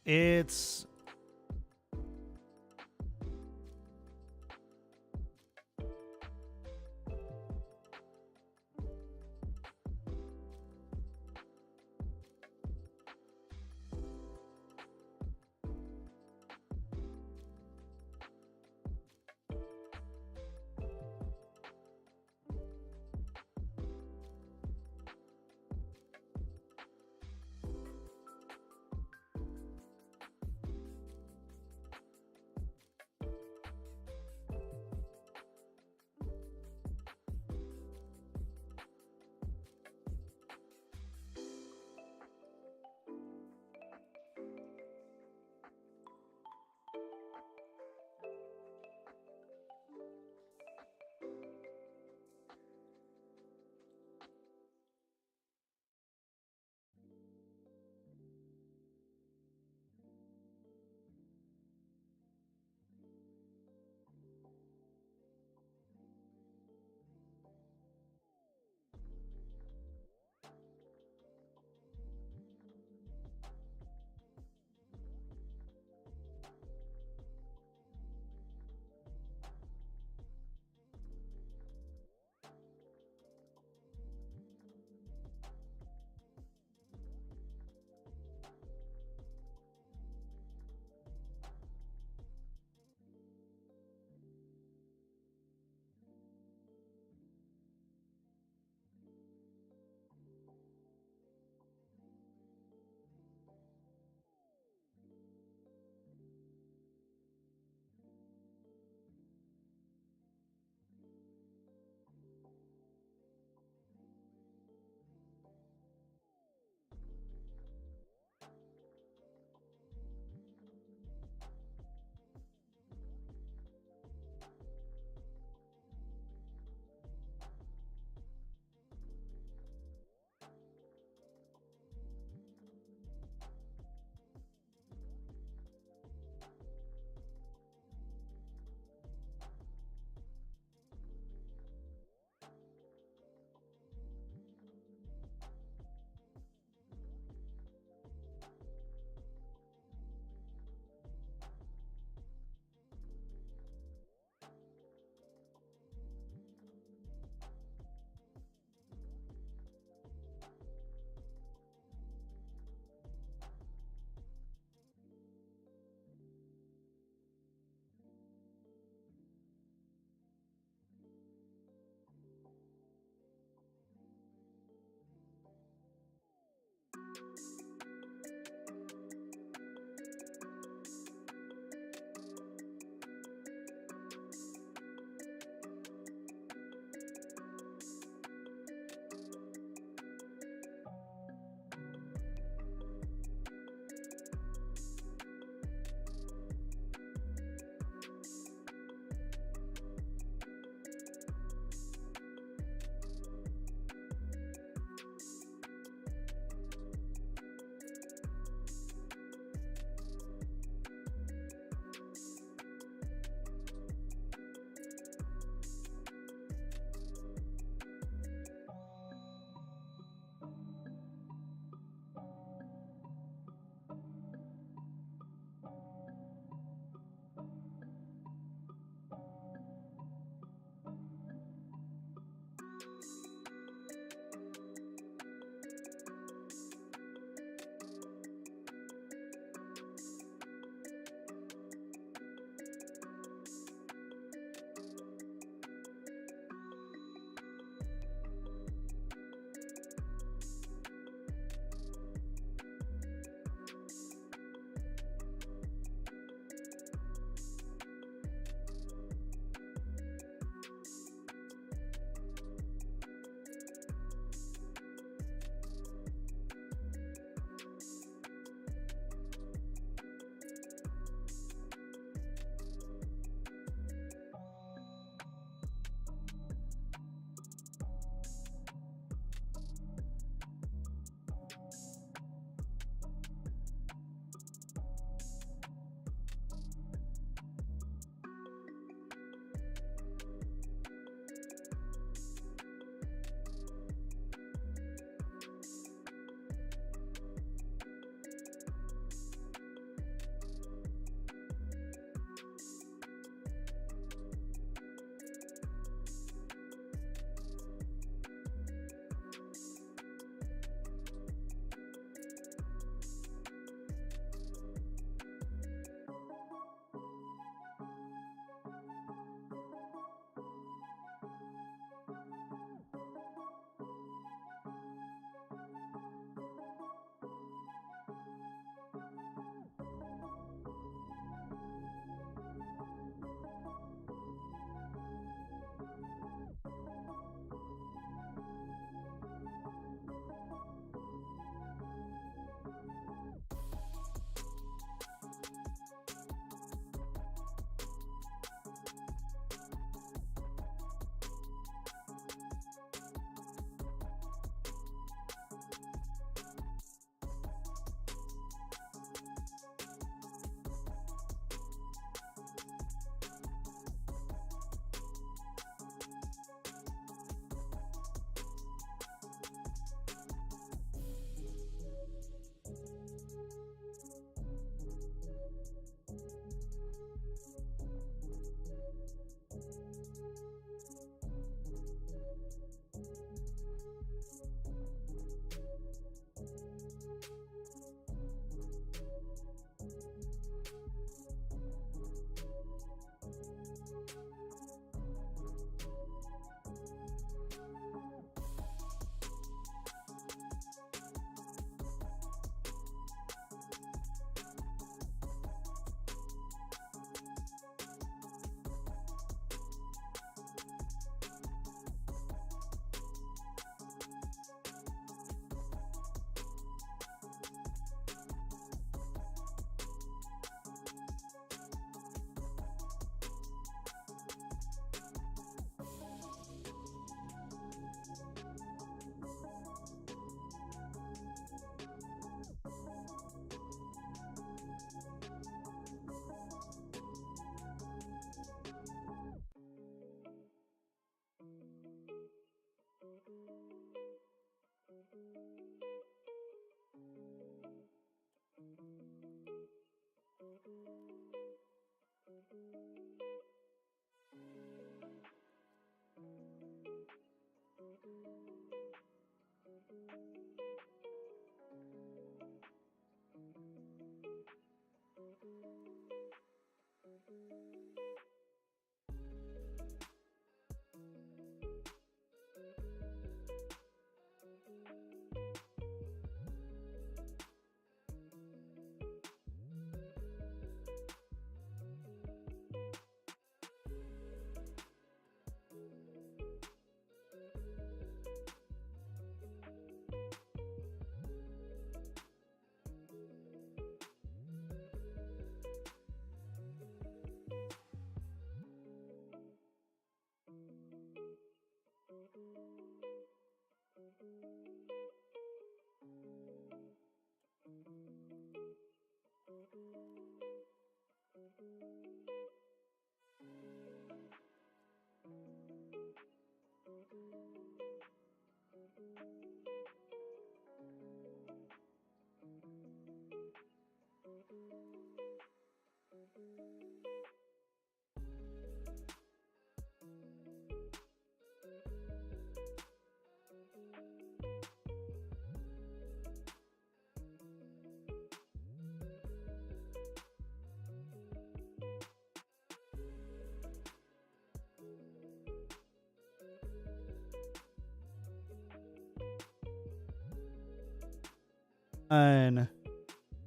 It's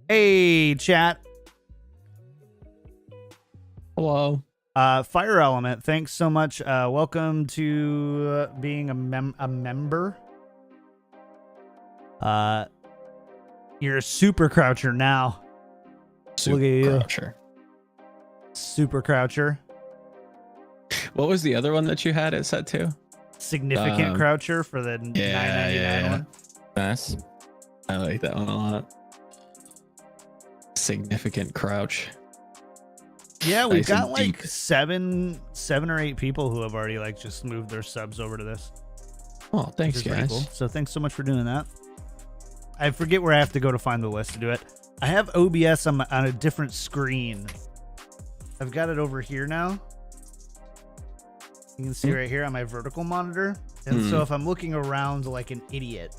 Hey, chat. Hello. Fire Element, thanks so much. Welcome to being a member. You're a super croucher now. Super Look at you. Croucher. Super croucher. What was the other one that you had it set to? Significant croucher for the $9.99 one. Nice. I like that one a lot. Significant crouch. Yeah, we've Nice got and like deep. seven or eight people who have already like just moved their subs over to this. Oh, which thanks, is pretty guys. cool. So thanks so much for doing that. I forget where I have to go to find the list to do it. I have OBS on a different screen. I've got it over here now. You can see right here on my vertical monitor. And so if I'm looking around like an idiot,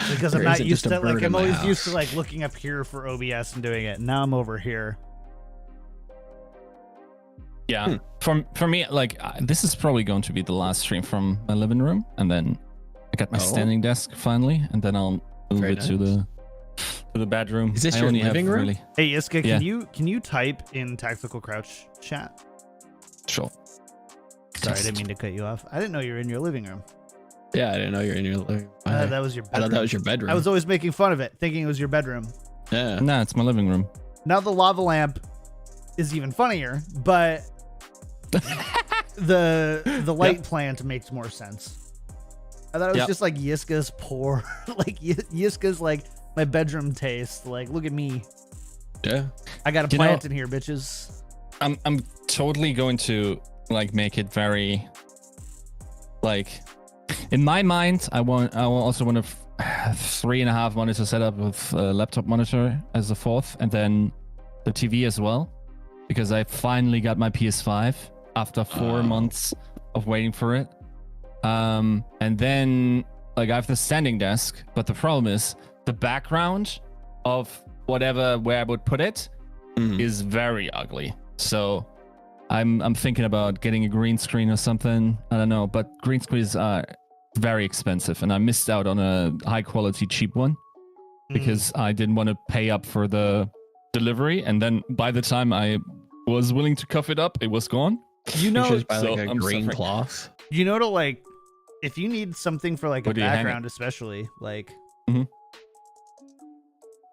because I'm There not isn't used just a to like, bird in I'm my always used to house. like looking up here for OBS and doing it. Now I'm over here. Yeah, for me, like this is probably going to be the last stream from my living room, and then I got my standing desk finally, and then I'll move Very it to the bedroom. Is this I your only have living room? Really... Hey Iska, Yeah. can you type in Tactical Crouch chat? Sure. Sorry, I didn't mean to cut you off. I didn't know you were in your living room. Yeah, I didn't know you're in your living room. That was your I bedroom. thought that was your bedroom. I was always making fun of it, thinking it was your bedroom. Yeah. Nah, it's my living room. Now the lava lamp is even funnier, but the light plant makes more sense. I thought it was just like Yiska's poor, like Yiska's like my bedroom taste. Like, look at me. Yeah. I got a You know- plant in here, bitches. I'm totally going to like make it very like in my mind. I will also want a 3.5 monitor setup with a laptop monitor as a fourth, and then the TV as well, because I finally got my PS5 after 4 months of waiting for it. And then like I have the standing desk, but the problem is the background of where I would put it is very ugly. So I'm thinking about getting a green screen or something. I don't know, but green screens are very expensive, and I missed out on a high quality cheap one because I didn't want to pay up for the delivery, and then by the time I was willing to cuff it up, it was gone. You know, just buy like a I'm green suffering. cloth. you know to like, if you need something for like a Where do you hang it? background, especially like, Mhm.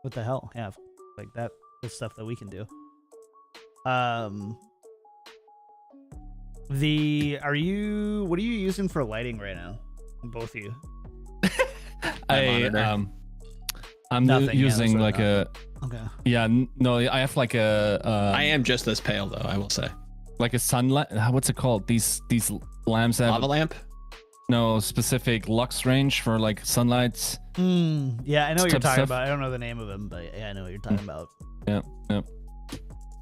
what the hell? Yeah, like that is stuff that we can do. What are you using for lighting right now? Both of you. monitor. I'm Nothing, yeah, using that's what I like Okay. no, I have like a I am just this pale though, I will say. like a sunlight. What's it called? These lamps that Lava have lamp? no specific lux range for like sunlights. Yeah, I know what you're Type talking stuff. about. I don't know the name of them, but yeah, I know what you're talking about. Yep.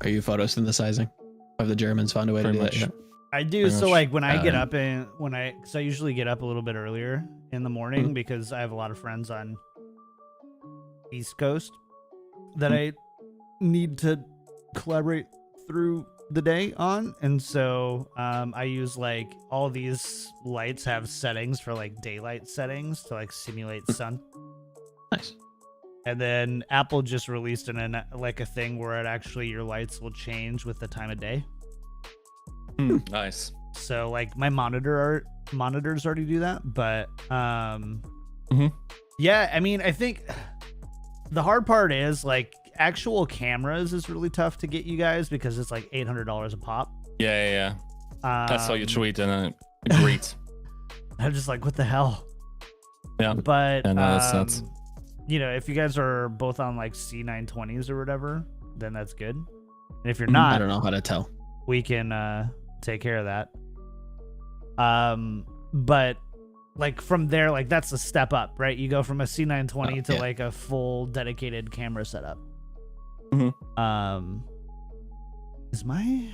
Are you photosynthesizing? Have the Germans found a way Pretty to do that much. yet? I do. Pretty So much. like when I get Um, up and because I usually get up a little bit earlier in the morning because I have a lot of friends on East Coast that I need to collaborate through the day on, and so I use like all these lights have settings for like daylight settings to like simulate sun. Nice. And then Apple just released like a thing where it actually your lights will change with the time of day. Nice. So like my monitors already do that, but yeah, I mean, I think the hard part is like actual cameras is really tough to get you guys because it's like $800 a pop. Yeah. I saw your tweet and I agreed. I'm just like, what the hell? Yeah. But I know, that's nuts. you know, if you guys are both on like C920s or whatever, then that's good. And if you're I not, don't know how to tell. we can take care of that. But like from there, like that's a step up, right? You go from a C920 to yeah. like a full dedicated camera setup. Is my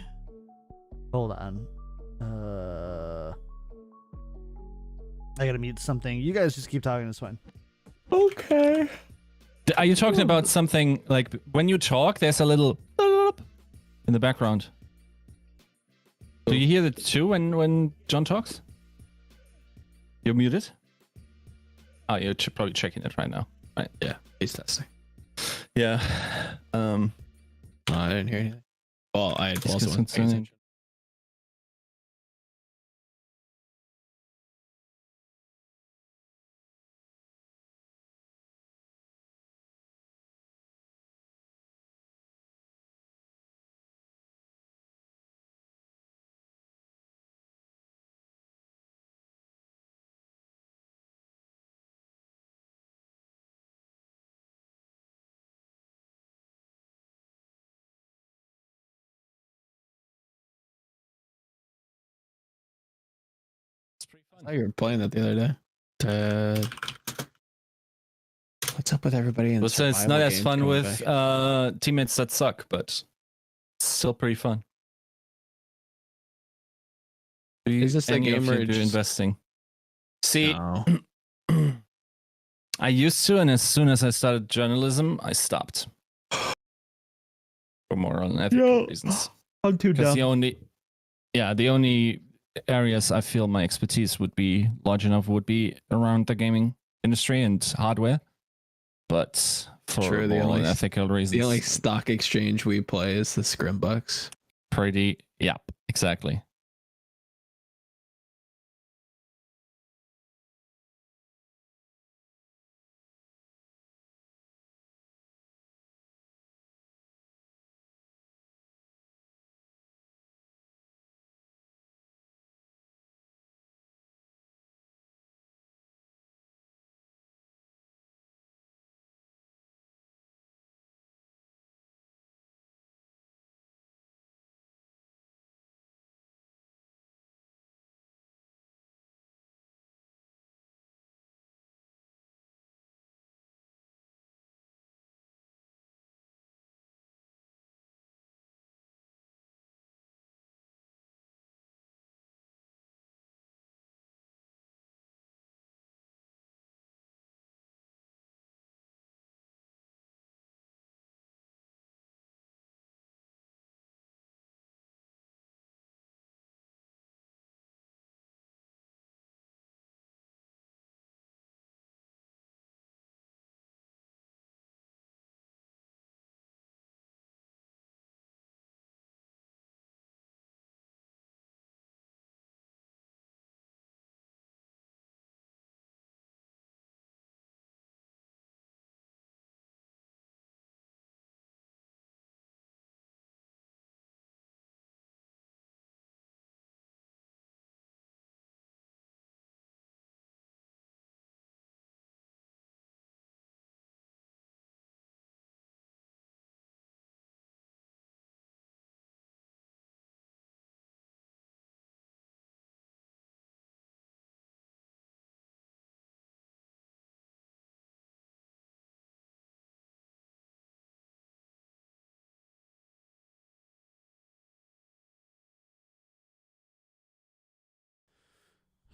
hold on. I gotta mute something. You guys just keep talking, it's fine. Okay. Are you talking about something like when you talk, there's a little in the background? Do you hear that too when John talks? You're muted? Oh, you're probably checking it right now. Right. Yeah, he's testing. Yeah. Oh, I didn't hear anything. Well, I It's also wasn't paying concerning. attention. It's pretty I thought you were playing that the other day. What's up with everybody in Well, so it's survival not as games fun coming with back? teammates that suck, but it's still pretty fun. Is this a Any game of where you it do just- investing? See, No. I used to, and as soon as I started journalism, I stopped for moral and ethical reasons. I'm too Because the only areas I feel my expertise would be large enough would be around the gaming industry and hardware. But for True, the moral only- and ethical reasons, The only stock exchange we play is the Scrimbucks. pretty, yeah, exactly.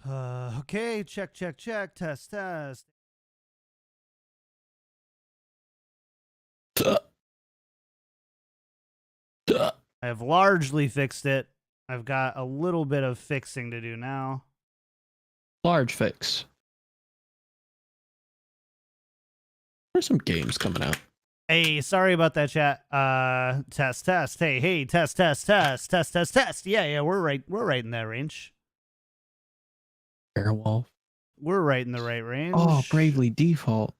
Okay, check. Test. I have largely fixed it. I've got a little bit of fixing to do now. Large fix. There's some games coming out. Hey, sorry about that, chat. Test. Hey, test. Yeah, we're right in that range. Airwolf. We're right in the right range. Oh, Bravely Default.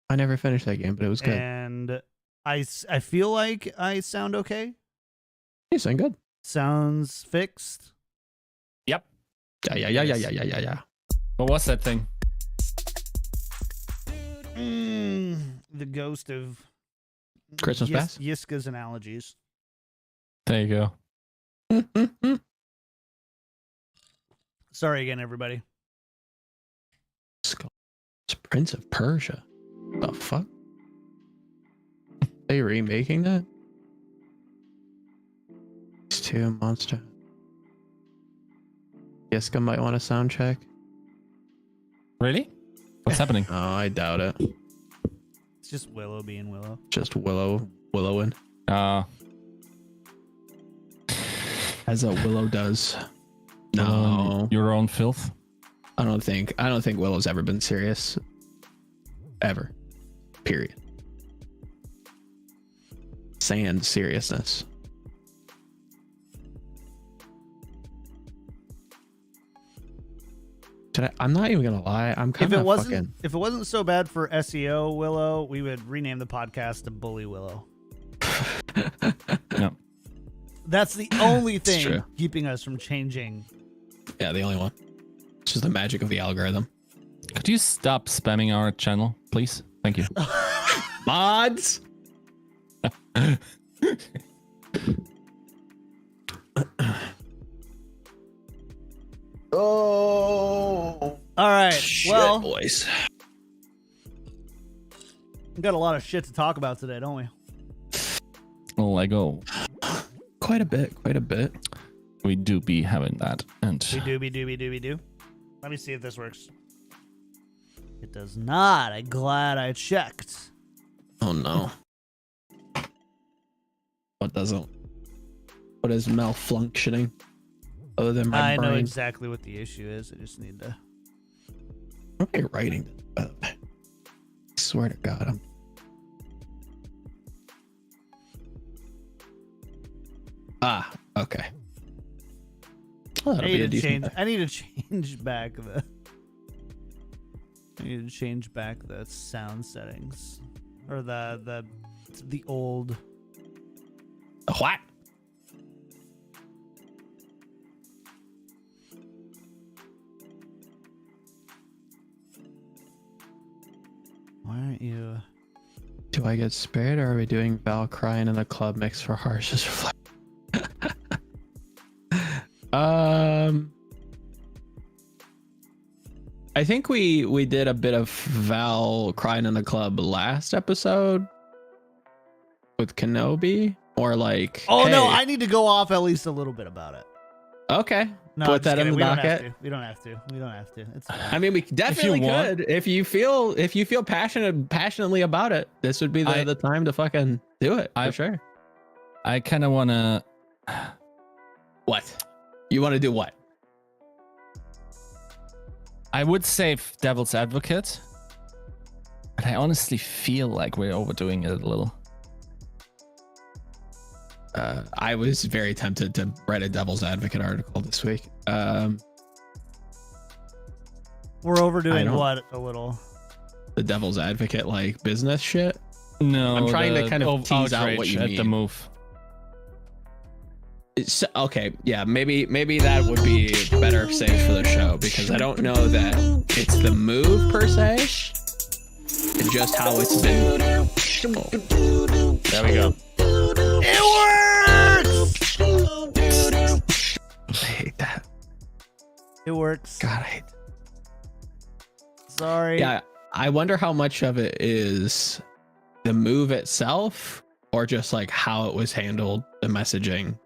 I never finished that game, but it was good. And I feel like I sound okay. You sound good. Sounds fixed. Yep. Yeah. What was that thing? The ghost of Christmas Pass? Yiska's analogies. There you go. Sorry again, everybody. It's Prince of Persia. The fuck? They remaking that? These two monster. Yiska might want a sound check. Really? What's happening? Oh, I doubt it. It's just Willow being Willow. Just willowing. As a willow does. No. Your own filth? I don't think Willow's ever been serious. Ever. Period. Sans seriousness. I'm not even gonna lie. I'm kind of fucking. If it wasn't so bad for SEO Willow, we would rename the podcast to Bully Willow. No. That's the only thing true. keeping us from changing. Yeah, the only one. It's just the magic of the algorithm. Could you stop spamming our channel, please? Thank you. Mods. Oh. All right. Shit, Well, boys. we got a lot of shit to talk about today, don't we? Lego. Quite a bit. We do be having that. And We do. Let me see if this works. It does not. I'm glad I checked. Oh no. What doesn't? What is malfunctioning? Other than my I brain. know exactly what the issue is. I just need to. What am I writing this about? I swear to God, I'm. Okay. Oh, that'll be a decent. I need to change back the. I need to change back the sound settings, or the old. What? Why aren't you? Do I get spared, or are we doing Val crying in the club mix for Harsh's reflection? I think we did a bit of Val crying in the club last episode with Kenobi, or like. Oh hey, no! I need to go off at least a little bit about it. Okay. No, Put I'm just that in kidding. the docket. We don't have to. It's fine. I mean, we definitely could. If you feel passionately about it, this would be the time to fucking do it. For sure. I kind of want to. What? You want to do what? I would say devil's advocate, but I honestly feel like we're overdoing it a little. I was very tempted to write a devil's advocate article this week. We're overdoing what a little. The devil's advocate, like business shit. No, I'm trying to kind of tease out what you at mean. the move. Okay, yeah, maybe that would be better saved for the show, because I don't know that it's the move per se, just how it's been. There we go. It works. I hate that. It works. God, I hate that. Sorry. Yeah, I wonder how much of it is the move itself, or just like how it was handled, the messaging.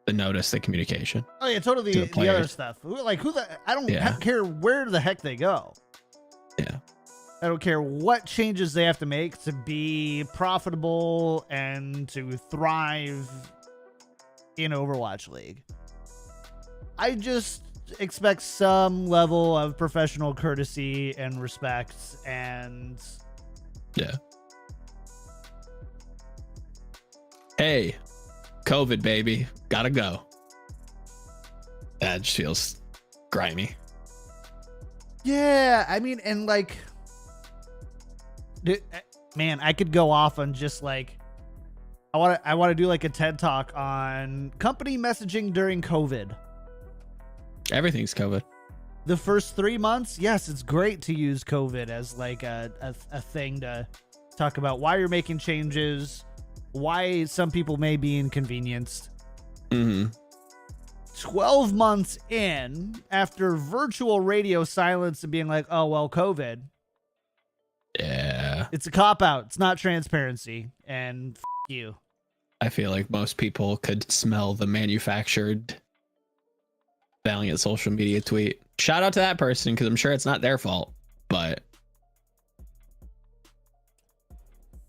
the notice, the communication. Oh yeah, totally. To the The other players. stuff. Like who the? I don't Yeah. care where the heck they go. Yeah. I don't care what changes they have to make to be profitable and to thrive in Overwatch League. I just expect some level of professional courtesy and respect, and Yeah. Hey, COVID, baby. Gotta go. That just feels grimy. yeah, I mean, and like, man, I could go off on just like, I want to do like a TED talk on company messaging during COVID. Everything's COVID. The first 3 months, yes, it's great to use COVID as like a thing to talk about why you're making changes, why some people may be inconvenienced. Mm-hmm. 12 months in, after virtual radio silence and being like, oh, well, COVID, Yeah. it's a cop-out. It's not transparency. And you. I feel like most people could smell the manufactured Valiant social media tweet. Shout out to that person because I'm sure it's not their fault. But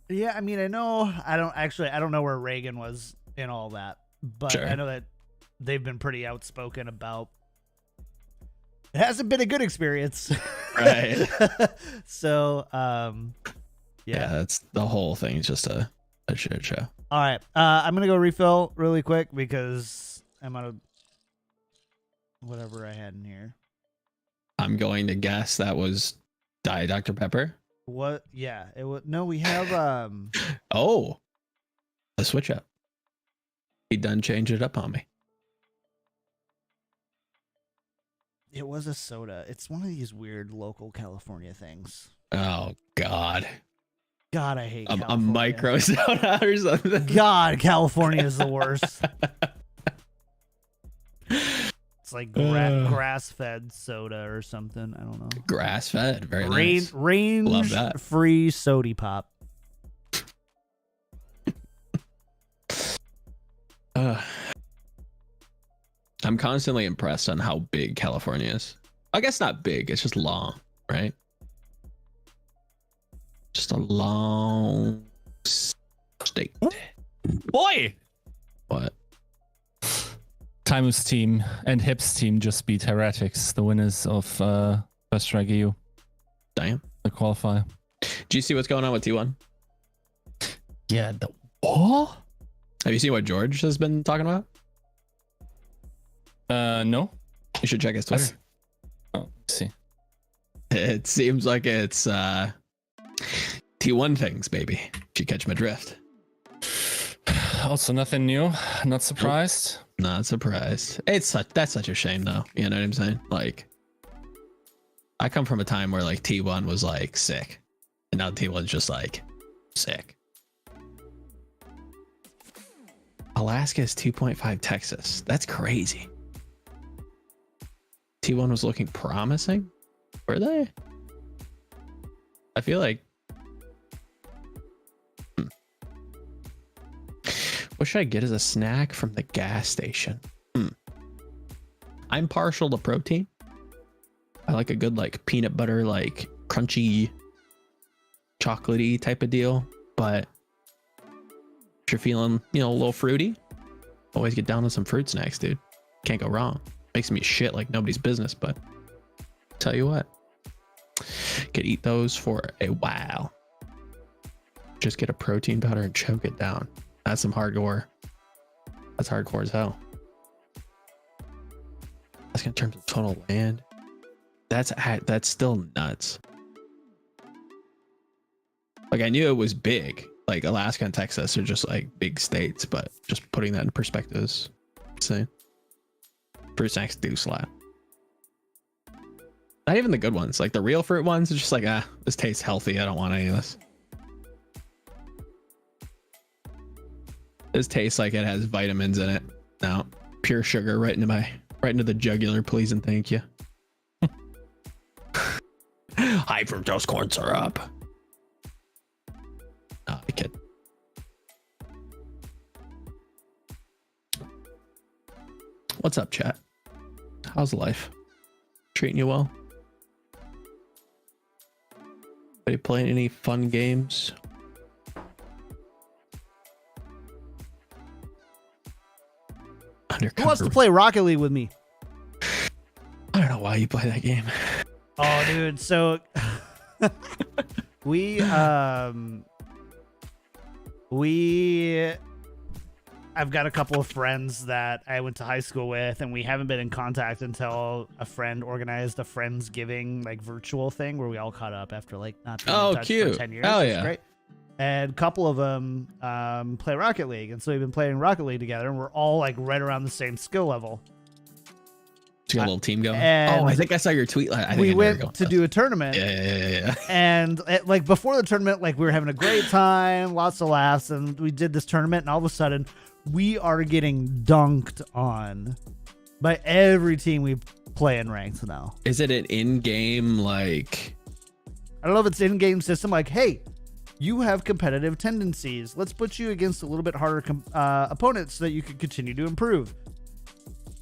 Yeah, I mean, I don't know where Reagan was in all that, but Sure. I know that they've been pretty outspoken about it hasn't been a good experience. Right. So, yeah, that's the whole thing is just a shit show. All right. I'm going to go refill really quick because I'm out of whatever I had in here. I'm going to guess that was Diet Dr. Pepper. What? Yeah, it was. No, we have, Oh, the switch up. He done changed it up on me. it was a soda. It's one of these weird local California things. Oh God, God, I hate a California. micro soda or something. God, California is the worst. It's like grass-fed soda or something. I don't know. Grass fed, very nice. Range Love that. free sody pop. I'm constantly impressed on how big California is. I guess not big, it's just long, right? Just a long state. Boy! What? Timus team and Hips team just beat Heretics, the winners of Best Drag EU, Damn. the qualifier. Do you see what's going on with T1? Yeah, the what? Have you seen what George has been talking about? No. You should check his Twitter. Oh, let's see. It seems like it's T1 things, baby. If you catch my drift. Also, nothing new. Not surprised. Not surprised. That's such a shame though. You know what I'm saying? Like, I come from a time where like T1 was like sick, and now T1's just like sick. Alaska is 2.5 Texas. That's crazy. T1 was looking promising. Were they? I feel like. What should I get as a snack from the gas station? I'm partial to protein. I like a good like peanut butter, like crunchy, chocolatey type of deal. But if you're feeling, a little fruity, always get down to some fruit snacks, dude. Can't go wrong. Makes me shit like nobody's business, but tell you what, could eat those for a while. Just get a protein powder and choke it down. That's some hardcore. That's hardcore as hell. That's in terms of total land. That's still nuts. Like, I knew it was big. Like Alaska and Texas are just like big states, but just putting that in perspective is insane. Fruit snacks do slap. Not even the good ones. Like the real fruit ones, it's just like, this tastes healthy. I don't want any of this. This tastes like it has vitamins in it. No, pure sugar right into the jugular, please and thank you. High fructose corn syrup. Oh, I kid. What's up, chat? How's life? Treating you well? Are you playing any fun games? Who wants to play Rocket League with me? I don't know why you play that game. Oh, dude. So I've got a couple of friends that I went to high school with, and we haven't been in contact until a friend organized a Friendsgiving like virtual thing where we all caught up after like not being in touch cute. for 10 years. Hell It's yeah. great. And a couple of them play Rocket League, and so we've been playing Rocket League together, and we're all like right around the same skill level. You got a little team going. And I think I saw your tweet. I think we I know went you're to going do a tournament. Yeah. And like before the tournament, like we were having a great time, lots of laughs, and we did this tournament, and all of a sudden we are getting dunked on by every team we play in ranked now. Is it an in-game like? I don't know if it's in-game system, like, hey, you have competitive tendencies. Let's put you against a little bit harder opponents so that you can continue to improve.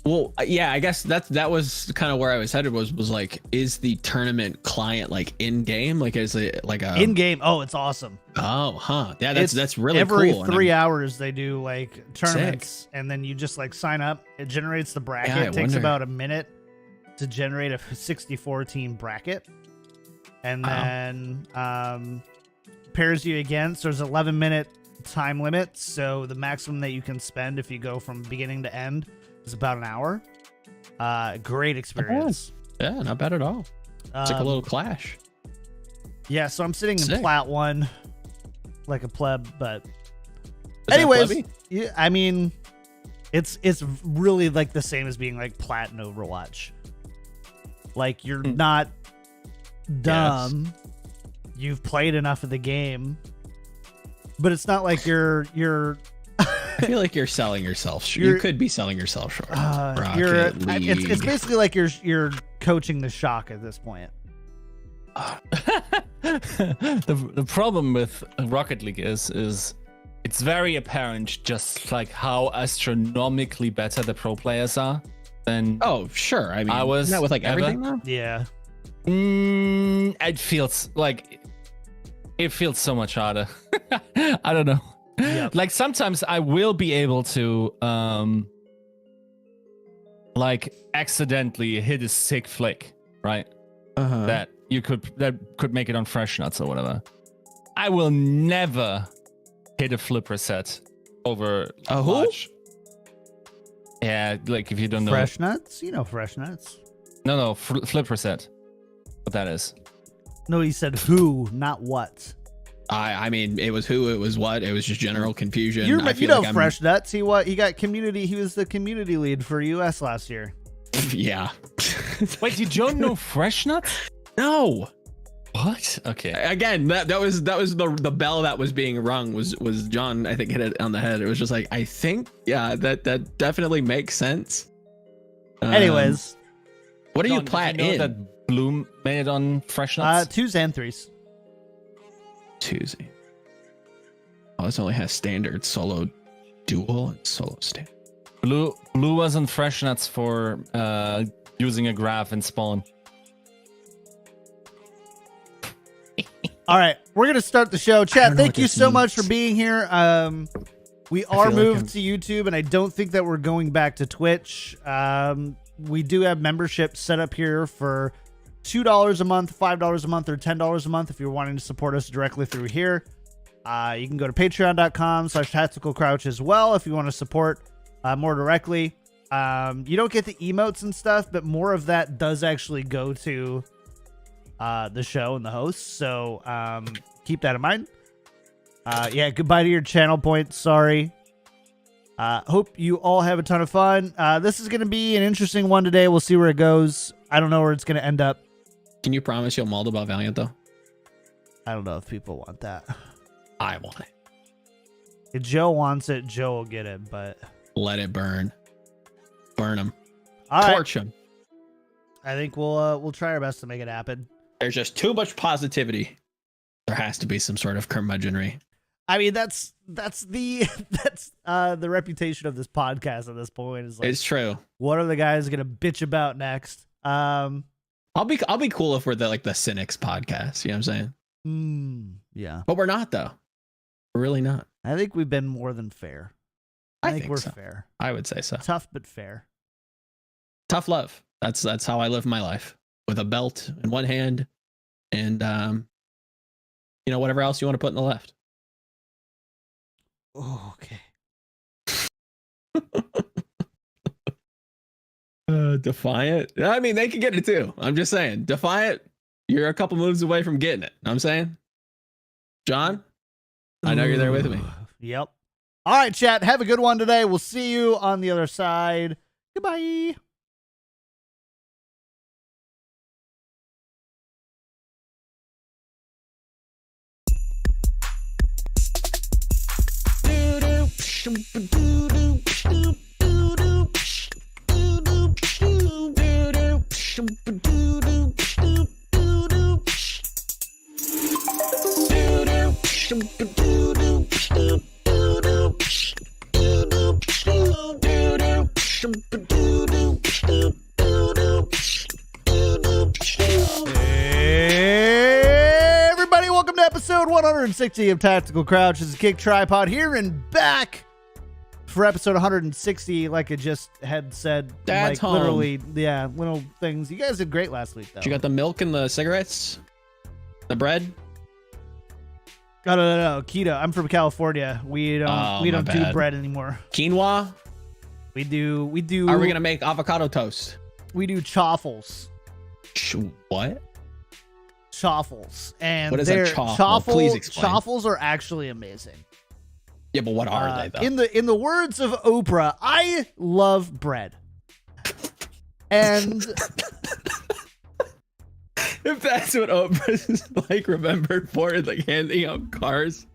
Well, yeah, I guess that was kind of where I was headed. Was like, is the tournament client like in-game? Like, is it like a In-game, oh, it's awesome. Oh, huh. Yeah, It's that's really every cool. 3 hours they do like tournaments, and then you just like sign up. It generates the bracket. Yeah, I It takes wonder. about a minute to generate a 64 team bracket, and then pairs you against. There's 11-minute time limit, so the maximum that you can spend if you go from beginning to end is about an hour. Great experience. Yeah, not bad at all. It's like a little clash. Yeah, so I'm sitting in Sick. plat 1 like a pleb, but Is that anyways, plebby? yeah, I mean, it's really like the same as being like plat in Overwatch. Like you're not dumb. You've played enough of the game, but it's not like you're I feel like you're selling yourself. You You're- could be selling yourself short. it's League. basically like you're coaching the shock at this point. The problem with Rocket League is it's very apparent just like how astronomically better the pro players are than Oh, sure. I mean, I was isn't that with like ever- everything though. Yeah. it feels so much harder. I don't know. Yep. Like sometimes I will be able to like accidentally hit a sick flick, right? Uh-huh. That could make it on Fresh Nuts or whatever. I will never hit a flip reset over A who? Watch. Yeah, like if you don't know. Fresh nuts? You know fresh nuts. No, flip reset. What that is. No, he said who, not what. I mean, it was who, it was what, it was just general confusion. You I feel know like I'm- fresh nuts. He got community. He was the community lead for US last year. Yeah. Wait, you don't know Fresh Nuts? No. What? Okay. Again, that was the bell that was being rung was John. I think hit it on the head. It was just like, I think, yeah, that definitely makes sense. Anyways, what are you John, did plat know in? that Bloom made it on Fresh Nuts? 2s and 3s. Tuesday. Oh, this only has standard, solo, dual, and solo standard. Blue was on Fresh Nuts for using a graph in Spawn. All right, we're gonna start the show. I Chat, don't know thank what you this so much means. for being here. We are feel like moved I'm- to YouTube, and I don't think that we're going back to Twitch. We do have memberships set up here for $2 a month, $5 a month, or $10 a month if you're wanting to support us directly through here. You can go to patreon.com/tacticalcrouch as well if you want to support more directly. You don't get the emotes and stuff, but more of that does actually go to the show and the hosts. So keep that in mind. Yeah, goodbye to your channel points. Sorry. Hope you all have a ton of fun. This is going to be an interesting one today. We'll see where it goes. I don't know where it's going to end up. Can you promise you'll mold about Valiant though? I don't know if people want that. I want it. If Joe wants it, Joe will get it. But Let it burn. Burn them. all right, Torch them. I think we'll try our best to make it happen. There's just too much positivity. There has to be some sort of curmudgeonry. I mean, that's the the reputation of this podcast at this point is like, It's true. what are the guys gonna bitch about next? I'll be cool if we're the Cynics podcast. You know what I'm saying? Yeah, But we're not though. We're really not. I think we've been more than fair. I think we're so. fair. I would say so. Tough but fair. Tough love. That's how I live my life, with a belt in one hand, and whatever else you want to put in the left. Oh, okay. Defiant. I mean, they can get it too. I'm just saying, Defiant. You're a couple moves away from getting it. I'm saying, John, I know you're there with me. Yep. All right, chat. Have a good one today. We'll see you on the other side. Goodbye. Hey, everybody, welcome to episode 160 of Tactical Crouch. This is Kick Tripod here and back for episode 160. Like I just had said, Dad's home. literally, yeah, little things. You guys did great last week, though. You got the milk and the cigarettes, the bread. No, keto. I'm from California. We don't do bad. bread anymore. Quinoa. We do. Are we gonna make avocado toast? We do chaffles. What? Chaffles. And What is a they're- chaffle? Please explain. Chaffles are actually amazing. Yeah, but what are they though? In the words of Oprah, I love bread. And If that's what Oprah's remembered for, handing out cars,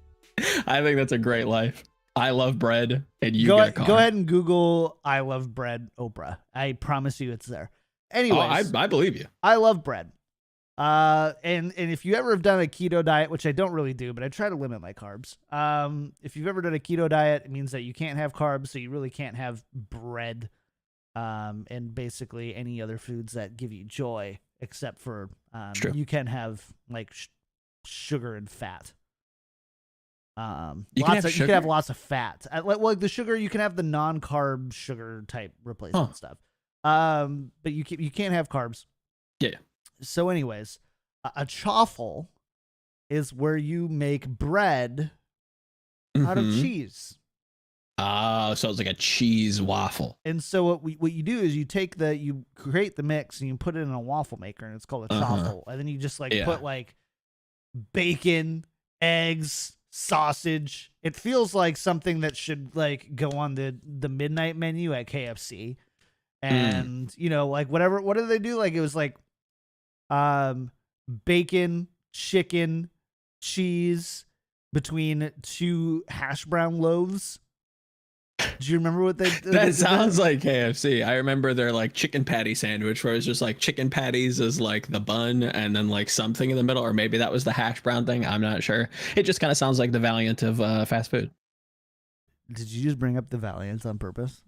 I think that's a great life. I love bread, and you get a car. go ahead and Google "I love bread" Oprah. I promise you, it's there. Anyways, I believe you. I love bread. And if you ever have done a keto diet, which I don't really do, but I try to limit my carbs. If you've ever done a keto diet, it means that you can't have carbs, so you really can't have bread, and basically any other foods that give you joy, except for True. you can have sugar and fat. You can have lots of fat. Like the sugar, you can have the non-carb sugar type replacement stuff. But you can't have carbs. Yeah. So, anyways, a chaffle is where you make bread out of Mhm. cheese. Oh, so it's like a cheese waffle. And so what you do is you create the mix and you put it in a waffle maker, and it's called a chaffle. And then you just put bacon, eggs, sausage. It feels like something that should go on the midnight menu at KFC. And whatever, what did they do? It was bacon, chicken, cheese between two hash brown loaves. Do you remember what they did? That sounds like KFC. I remember their chicken patty sandwich, where it's just chicken patties as the bun and then something in the middle, or maybe that was the hash brown thing. I'm not sure. It just kind of sounds like the Valiant of fast food. Did you just bring up the Valiant on purpose?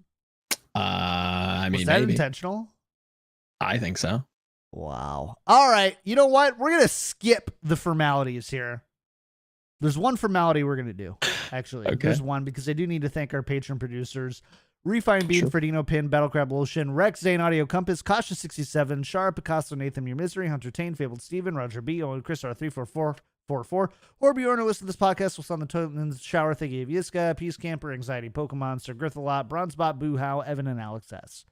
I mean, was that maybe. intentional? I think so. Wow. All right. You know what? We're going to skip the formalities here. There's one formality we're going to do, actually. Okay. There's one, because I do need to thank our patron producers. Refine Bean, Sure. Ferdino Pin, Battlecrab Lotion, Rex, Zane, Audio Compass, Kasha67, Shara, Picasso, Nathan, Your Misery, Hunter Tane, Fabled Steven, Roger B, Owen, Chris R34444, or Bjorn, who listen to this podcast while on the toilet in the shower, thinking of Yiska, Peace Camper, Anxiety, Pokemon, Sir Girthalot, Bronzebot, Boo How, Evan, and Alex S.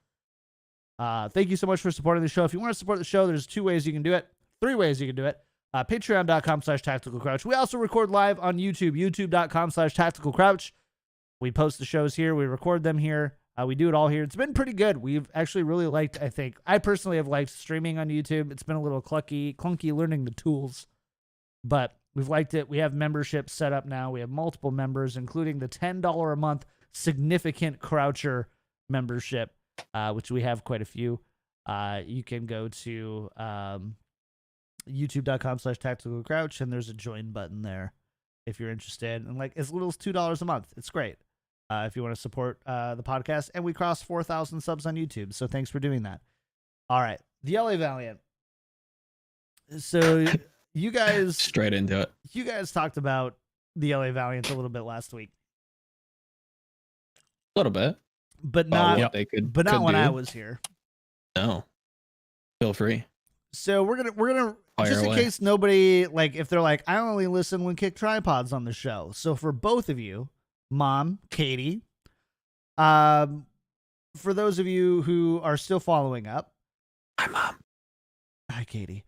Thank you so much for supporting the show. If you want to support the show, there's 2 ways you can do it. 3 ways you can do it. Patreon.com/tacticalcrouch. We also record live on YouTube, youtube.com/tacticalcrouch. We post the shows here. We record them here. We do it all here. It's been pretty good. We've actually really liked, I personally have liked streaming on YouTube. It's been a little clunky learning the tools, but we've liked it. We have memberships set up now. We have multiple members, including the $10 a month significant Croucher membership, which we have quite a few. You can go to youtube.com/tacticalcrouch, and there's a join button there. if you're interested, and like as little as $2 a month. It's great. If you want to support the podcast, and we crossed 4,000 subs on YouTube, so thanks for doing that. All right, the LA Valiant. So you guys Straight into it. You guys talked about the LA Valiant a little bit last week, A little bit. but About not what they could, but not could when do. I was here. No. Feel free. So we're gonna Fire just in away. case nobody, like, if they're like, I only listen when Kick Tripod's on the show. So for both of you, Mom, Katie, for those of you who are still following up, Hi, Mom. hi Katie.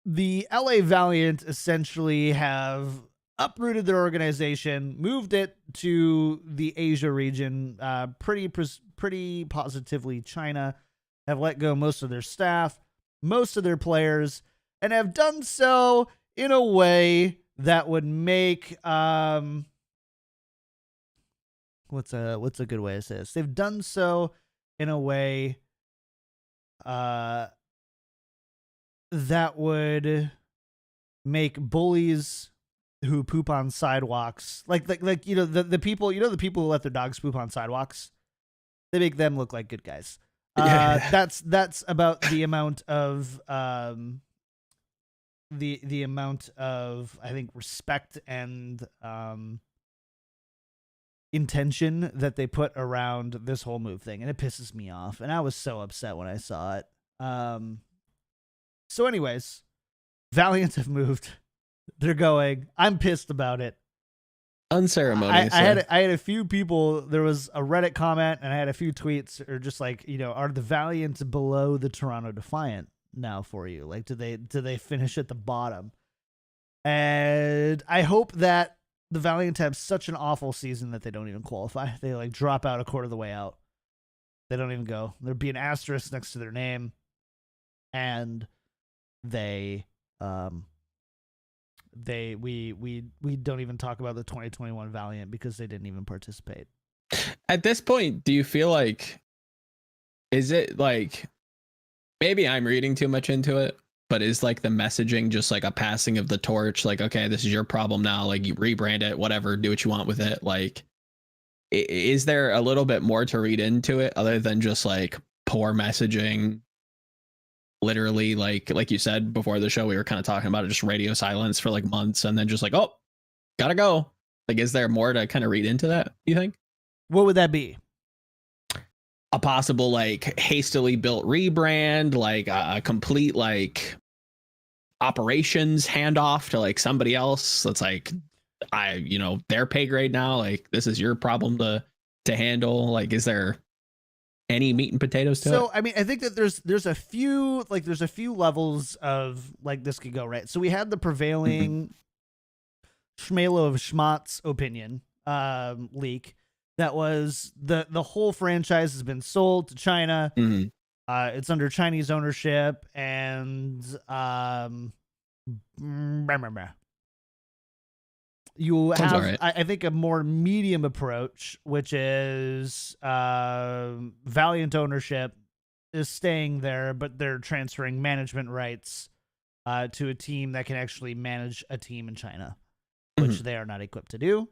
The LA Valiant essentially have uprooted their organization, moved it to the Asia region, pretty positively China, have let go most of their staff, most of their players, and have done so in a way that would make what's a good way to say this? They've done so in a way that would make bullies who poop on sidewalks, like the people who let their dogs poop on sidewalks, they make them look like good guys. That's about the amount of the amount of, I think, respect and intention that they put around this whole move thing, and it pisses me off, and I was so upset when I saw it. So anyways, Valiant have moved. They're going. I'm pissed about it. Unceremoniously. I had a few people. There was a Reddit comment, and I had a few tweets, or just like, are the Valiants below the Toronto Defiant now for you? Like, do they finish at the bottom? And I hope that the Valiant have such an awful season that they don't even qualify. They like drop out a quarter of the way out. They don't even go. There'd be an asterisk next to their name, and we don't even talk about the 2021 Valiant because they didn't even participate. At this point, do you feel like, is it like, maybe I'm reading too much into it, but is like the messaging just like a passing of the torch? Like, okay, this is your problem now. Like, you rebrand it, whatever, do what you want with it. Like, is there a little bit more to read into it other than just like poor messaging? Literally, like you said before the show, we were kind of talking about it, just radio silence for like months, and then just like, oh, gotta go. Like, is there more to kind of read into that, you think? What would that be? A possible like hastily built rebrand, like a complete like operations handoff to like somebody else that's like, their pay grade now. Like, this is your problem to handle. Like, is there any meat and potatoes to it? So I mean, I think that there's a few levels of like this could go, right. So we had the prevailing Schmelo of Schmott's opinion leak that was the whole franchise has been sold to China. Mhm. It's under Chinese ownership, and you Sounds have, alright. I think, a more medium approach, which is Valiant ownership is staying there, but they're transferring management rights to a team that can actually manage a team in China, which they are not equipped to do.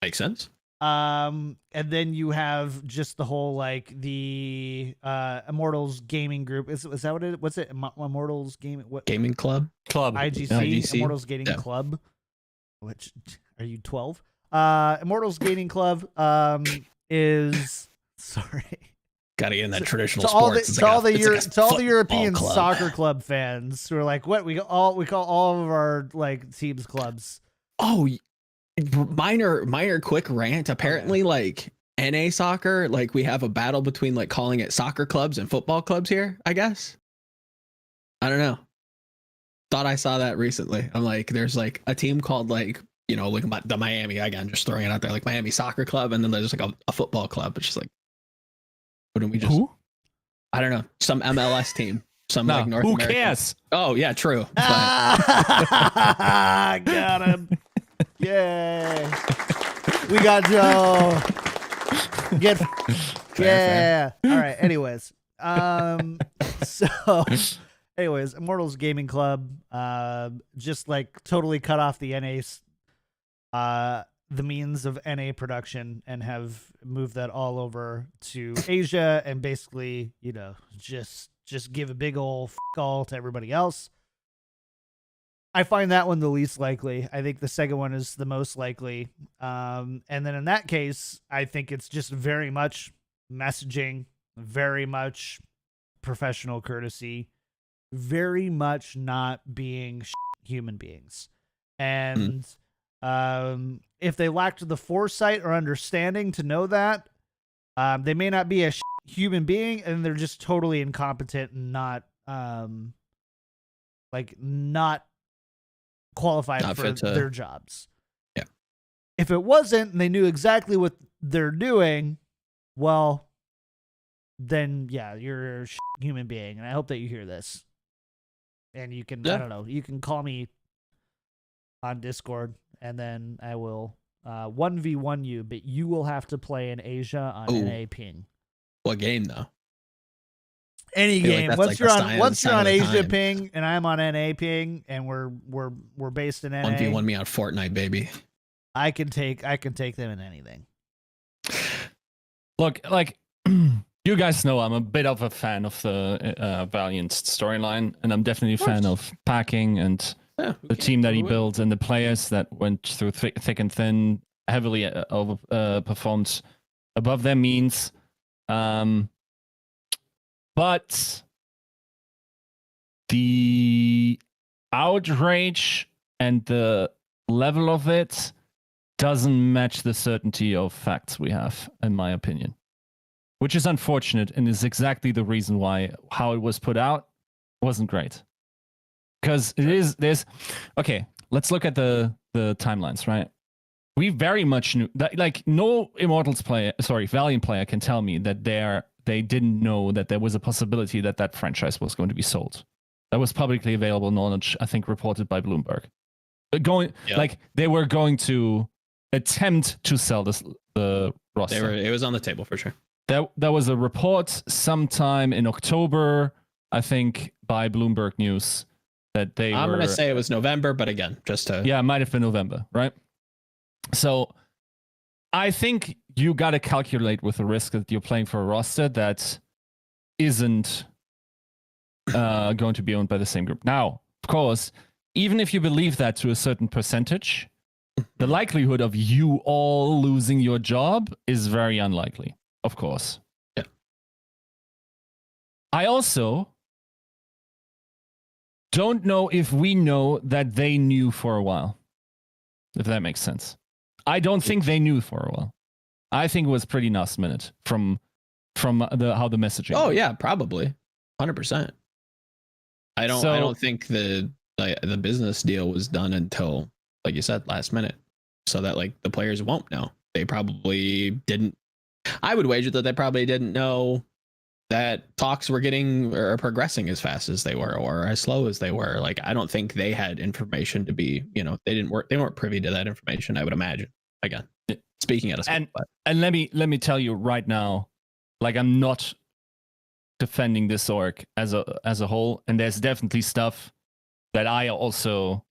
Makes sense. And then you have just the whole like the Immortals Gaming Group. Is that what it? What's it? Immortals Gaming? What? Gaming Club. IGC. Immortals Gaming Yeah. Club. Which, are you 12? Immortals Gaming Club is sorry. Got to get in that traditional To all sports. the It's like a European football club. soccer club fans who are like, what we call all of our like teams clubs. Oh, minor quick rant. Apparently, like NA soccer, like we have a battle between like calling it soccer clubs and football clubs here, I guess. I don't know. Thought I saw that recently. I'm like, there's like a team called like, like the Miami, again, just throwing it out there, like Miami Soccer Club, and then there's like a football club. It's just like, wouldn't we just? Who? I don't know, some MLS team, some like North who American. cares? Oh yeah, true. But Got him. Yay. We got Joe. Get Fair. All right. Anyways, so Anyways, Immortals Gaming Club, just like totally cut off the the means of NA production and have moved that all over to Asia and basically, just give a big old all to everybody else. I find that one the least likely. I think the second one is the most likely. And then in that case, I think it's just very much messaging, very much professional courtesy, very much not being human beings. And if they lacked the foresight or understanding to know that, they may not be a human being, and they're just totally incompetent and not qualified for their jobs. Yeah. If it wasn't and they knew exactly what they're doing, well, then yeah, you're a human being, and I hope that you hear this. And you can, I don't know, you can call me on Discord, and then I will 1v1 you, but you will have to play in Asia on NA ping. What game though? Any game. Like once you're on Asia ping and I'm on NA ping, and we're based in NA. 1v1 me on Fortnite, baby. I can take them in anything. Look, like you guys know, I'm a bit of a fan of the Valiant storyline, and I'm definitely a fan of Packing and the team that he built and the players that went through thick and thin, heavily performed above their means. But the outrage and the level of it doesn't match the certainty of facts we have, in my opinion, which is unfortunate and is exactly the reason why how it was put out wasn't great. Because okay, let's look at the timelines, right? We very much knew that, like, no Valiant player can tell me that they didn't know that there was a possibility that franchise was going to be sold. That was publicly available knowledge, I think, reported by Bloomberg. Like, they were going to attempt to sell the roster. It was on the table for sure. There was a report sometime in October, I think, by Bloomberg News that I'm going to say it was November, but again, yeah, it might have been November, right? So I think you got to calculate with the risk that you're playing for a roster that isn't going to be owned by the same group. Now, of course, even if you believe that to a certain percentage, the likelihood of you all losing your job is very unlikely, of course. Yeah. I also don't know if we know that they knew for a while, if that makes sense. I don't think they knew for a while. I think it was pretty last minute from how the messaging. Oh yeah, probably 100%. I don't think the business deal was done until, like you said, last minute, so that like the players won't know. They probably didn't. I would wager that they probably didn't know that talks were getting or progressing as fast as they were or as slow as they were. Like, I don't think they had information to be, they weren't privy to that information, I would imagine. Again, speaking out of school, and let me tell you right now, like, I'm not defending this org as a whole, and there's definitely stuff that I also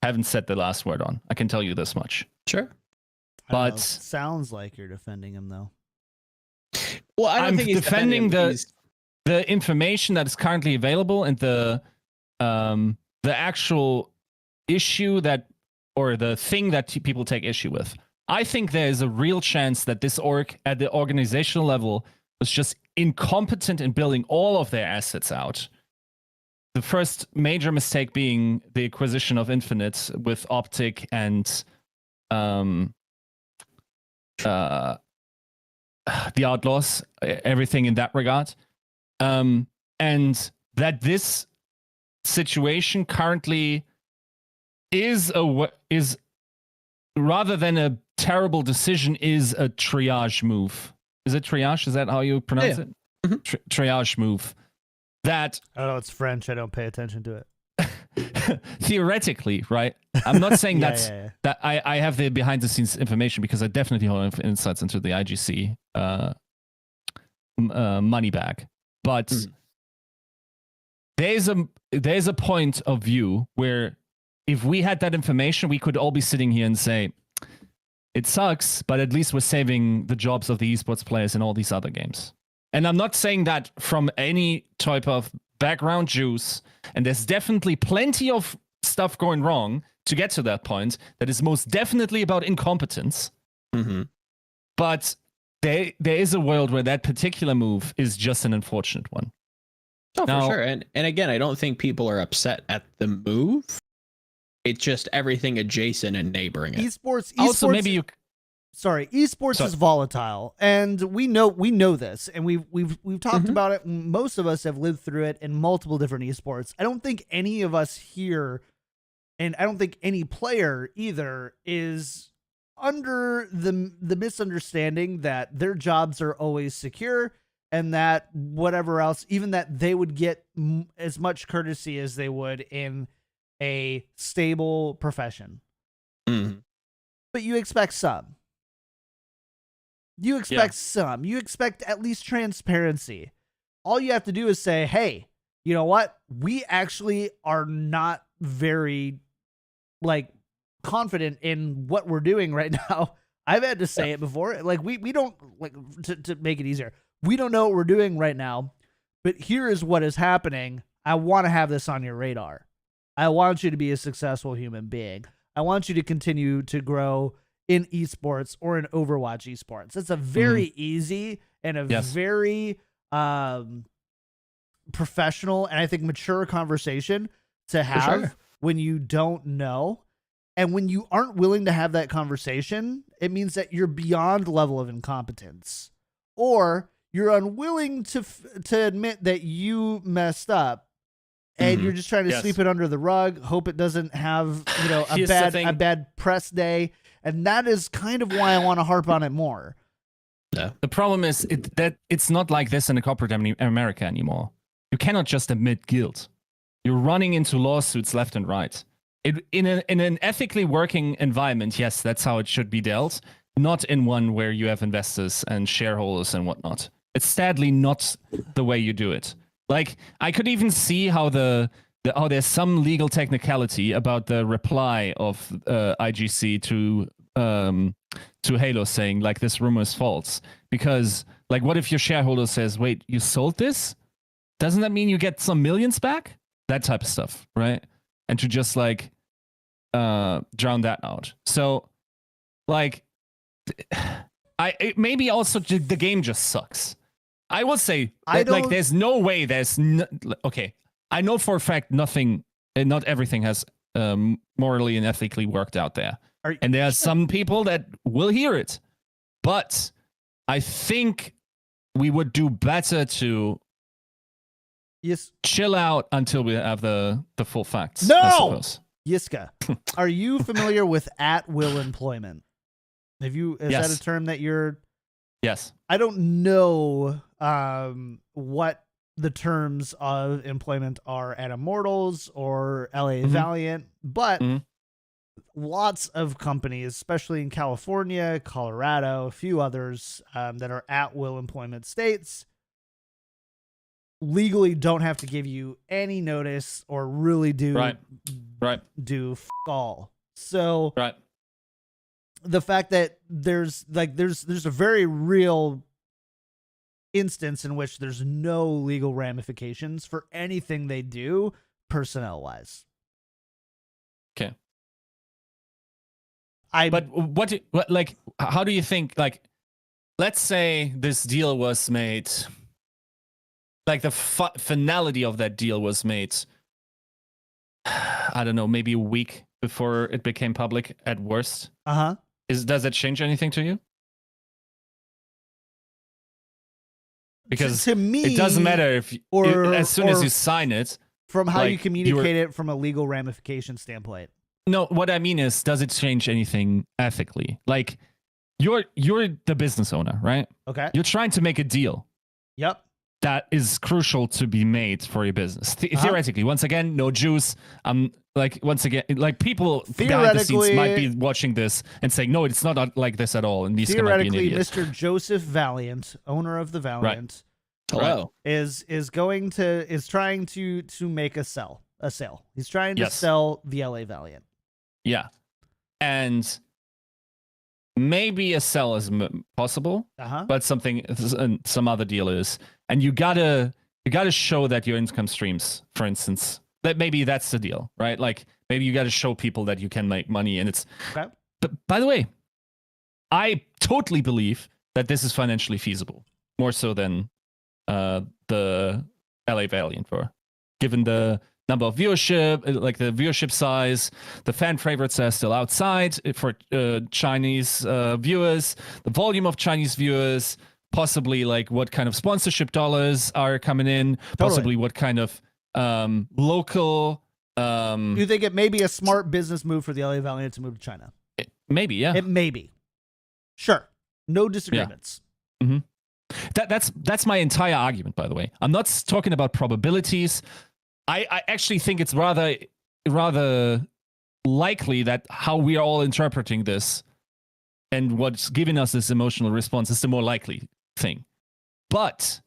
haven't said the last word on. I can tell you this much. Sure. But sounds like you're defending him though. Well, I'm defending the information that is currently available and the actual issue or the thing that people take issue with. I think there is a real chance that this org at the organizational level was just incompetent in building all of their assets out. The first major mistake being the acquisition of Infinite with Optic and the Outlaws, everything in that regard. And that this situation currently is rather than a terrible decision, is a triage move. Is it triage? Is that how you pronounce it? Mm-hmm. Triage move. That, I don't know, it's French. I don't pay attention to it. Theoretically, right? I'm not saying that I have the behind the scenes information, because I definitely have insights into the IGC money bag. But there's a point of view where if we had that information, we could all be sitting here and say, it sucks, but at least we're saving the jobs of the esports players in all these other games. And I'm not saying that from any type of background juice. And there's definitely plenty of stuff going wrong to get to that point that is most definitely about incompetence. Mm-hmm. But there is a world where that particular move is just an unfortunate one. Oh, Now- for sure. And again, I don't think people are upset at the move. It's just everything adjacent and neighboring it. Esports Also, maybe you esports Sorry. is volatile, and we know this, and we've talked Mhm. about it. Most of us have lived through it in multiple different esports. I don't think any of us here, and I don't think any player either, is under the misunderstanding that their jobs are always secure, and that whatever else, even that they would get as much courtesy as they would in a stable profession. Mhm. But you expect some. You expect some. You expect at least transparency. All you have to do is say, hey, you know what? We actually are not very, like, confident in what we're doing right now. I've had to say it before. Like, we don't, like, to make it easier, we don't know what we're doing right now, but here is what is happening. I want to have this on your radar. I want you to be a successful human being. I want you to continue to grow in esports or in Overwatch esports. It's a very easy and a Yes. very professional and I think mature conversation to have sure. when you don't know. And when you aren't willing to have that conversation, it means that you're beyond level of incompetence, or you're unwilling to admit that you messed up, and Mhm. you're just trying to Yes. sweep it under the rug, hope it doesn't have, you know, Here's the thing. a bad press day. And that is kind of why I want to harp on it more. The problem is that it's not like this in a corporate America anymore. You cannot just admit guilt. You're running into lawsuits left and right. In an ethically working environment, yes, that's how it should be dealt. Not in one where you have investors and shareholders and whatnot. It's sadly not the way you do it. Like, I could even see how there's some legal technicality about the reply of IGC to Halo saying, like, this rumor is false. Because, like, what if your shareholder says, wait, you sold this? Doesn't that mean you get some millions back? That type of stuff, right? And to just, like, drown that out. So, like, maybe also the game just sucks. I will say, like, there's no way okay, I know for a fact not everything has morally and ethically worked out there. And there are some people that will hear it. But I think we would do better to chill out until we have the full facts. No! I suppose. Yiska, are you familiar with at-will employment? Is Yes. that a term that you're... Yes. I don't know what the terms of employment are at Immortals or LA Valiant, but lots of companies, especially in California, Colorado, a few others that are at-will employment states, legally don't have to give you any notice or really do do f*** all. So the fact that there's a very real instance in which there's no legal ramifications for anything they do personnel wise. Okay. But how do you think, like, let's say this deal was made, like the finality of that deal was made, I don't know, maybe a week before it became public at worst. Does that change anything to you? Because to me, it doesn't matter if as soon as you sign it, from how like, you communicate it from a legal ramification standpoint. No, what I mean is, does it change anything ethically? Like, you're the business owner, right? Okay. You're trying to make a deal. Yep. That is crucial to be made for your business. Theoretically, once again, no juice. Once again, like, people behind the scenes might be watching this and saying, no, it's not like this at all. And these might be an theoretically, idiot. Mr. Joseph Valiant, owner of the Valiant, Hello. is trying to make a sale. He's trying to Yes. sell the LA Valiant. Yeah. And maybe a sell is possible, but some other deal is. And you gotta show that your income streams, for instance. That maybe that's the deal, right? Like maybe you gotta show people that you can make money, and it's. Okay. But by the way, I totally believe that this is financially feasible, more so than the LA Valiant were, given the number of viewership, like the viewership size, the fan favorites are still outside for Chinese viewers, the volume of Chinese viewers, possibly like what kind of sponsorship dollars are coming in, possibly what kind of local. You think it may be a smart business move for the LA Valiant to move to China? Maybe, yeah. It may be. Sure. No disagreements. Yeah. Mm-hmm. That's my entire argument, by the way. I'm not talking about probabilities. I actually think it's rather likely that how we are all interpreting this and what's giving us this emotional response is the more likely thing. But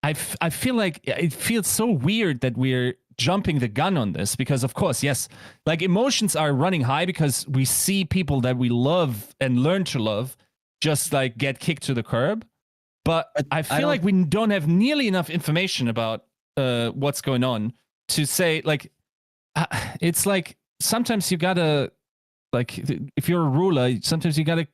I feel like it feels so weird that we're jumping the gun on this because, of course, yes, like emotions are running high because we see people that we love and learn to love just like get kicked to the curb. But I feel like we don't have nearly enough information about what's going on to say, like, it's like sometimes you gotta, like, if you're a ruler, sometimes you gotta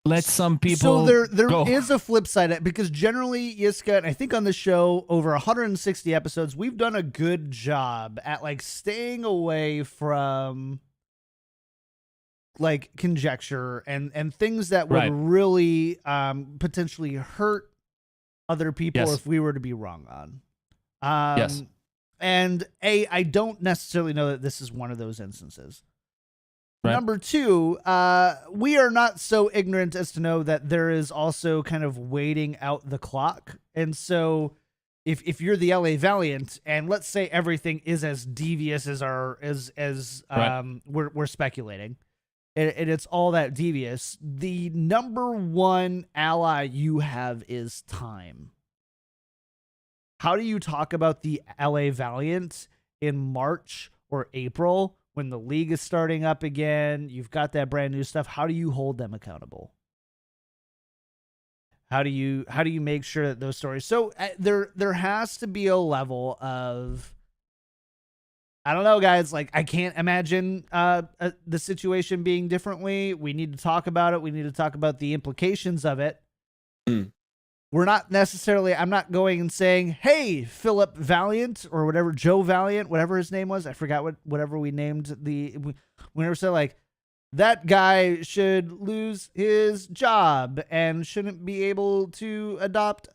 let some people. So there go. is a flip side because generally, Yiska, and I think on the show over 160 episodes, we've done a good job at like staying away from like conjecture and things that would really potentially hurt other people if we were to be wrong on. Yes. And I don't necessarily know that this is one of those instances. Right. Number two, we are not so ignorant as to know that there is also kind of waiting out the clock. And so if you're the LA Valiant and let's say everything is as devious as we're speculating, and it's all that devious, the number one ally you have is time. How do you talk about the LA Valiant in March or April when the league is starting up again? You've got that brand new stuff. How do you hold them accountable? How do you make sure that those stories? So there has to be a level of, I don't know, guys. Like I can't imagine the situation being differently. We need to talk about it. We need to talk about the implications of it. We're not necessarily, I'm not going and saying, hey, Philip Valiant or whatever, Joe Valiant, whatever his name was. I forgot whatever we named we never said like that guy should lose his job and shouldn't be able to adopt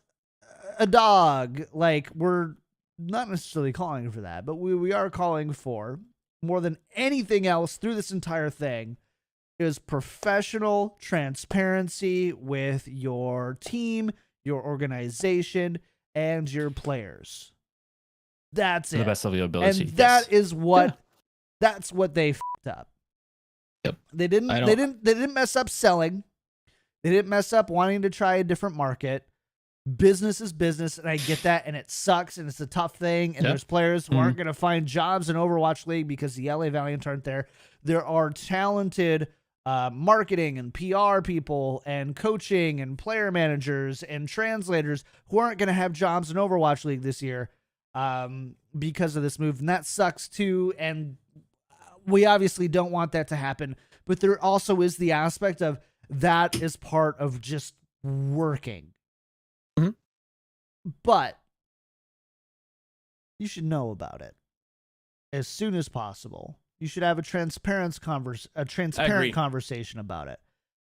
a dog. Like we're not necessarily calling for that, but we are calling for more than anything else through this entire thing is professional transparency with your team, your organization, and your players. That's it. To the best of your ability. And that is what that's what they f***ed up. Yep. They didn't mess up selling. They didn't mess up wanting to try a different market. Business is business, and I get that, and it sucks, and it's a tough thing, and there's players who aren't going to find jobs in Overwatch League because the LA Valiant aren't there. There are talented marketing and PR people and coaching and player managers and translators who aren't going to have jobs in Overwatch League this year because of this move. And that sucks too. And we obviously don't want that to happen. But there also is the aspect of that is part of just working. Mm-hmm. But you should know about it as soon as possible. You should have a transparent conversation about it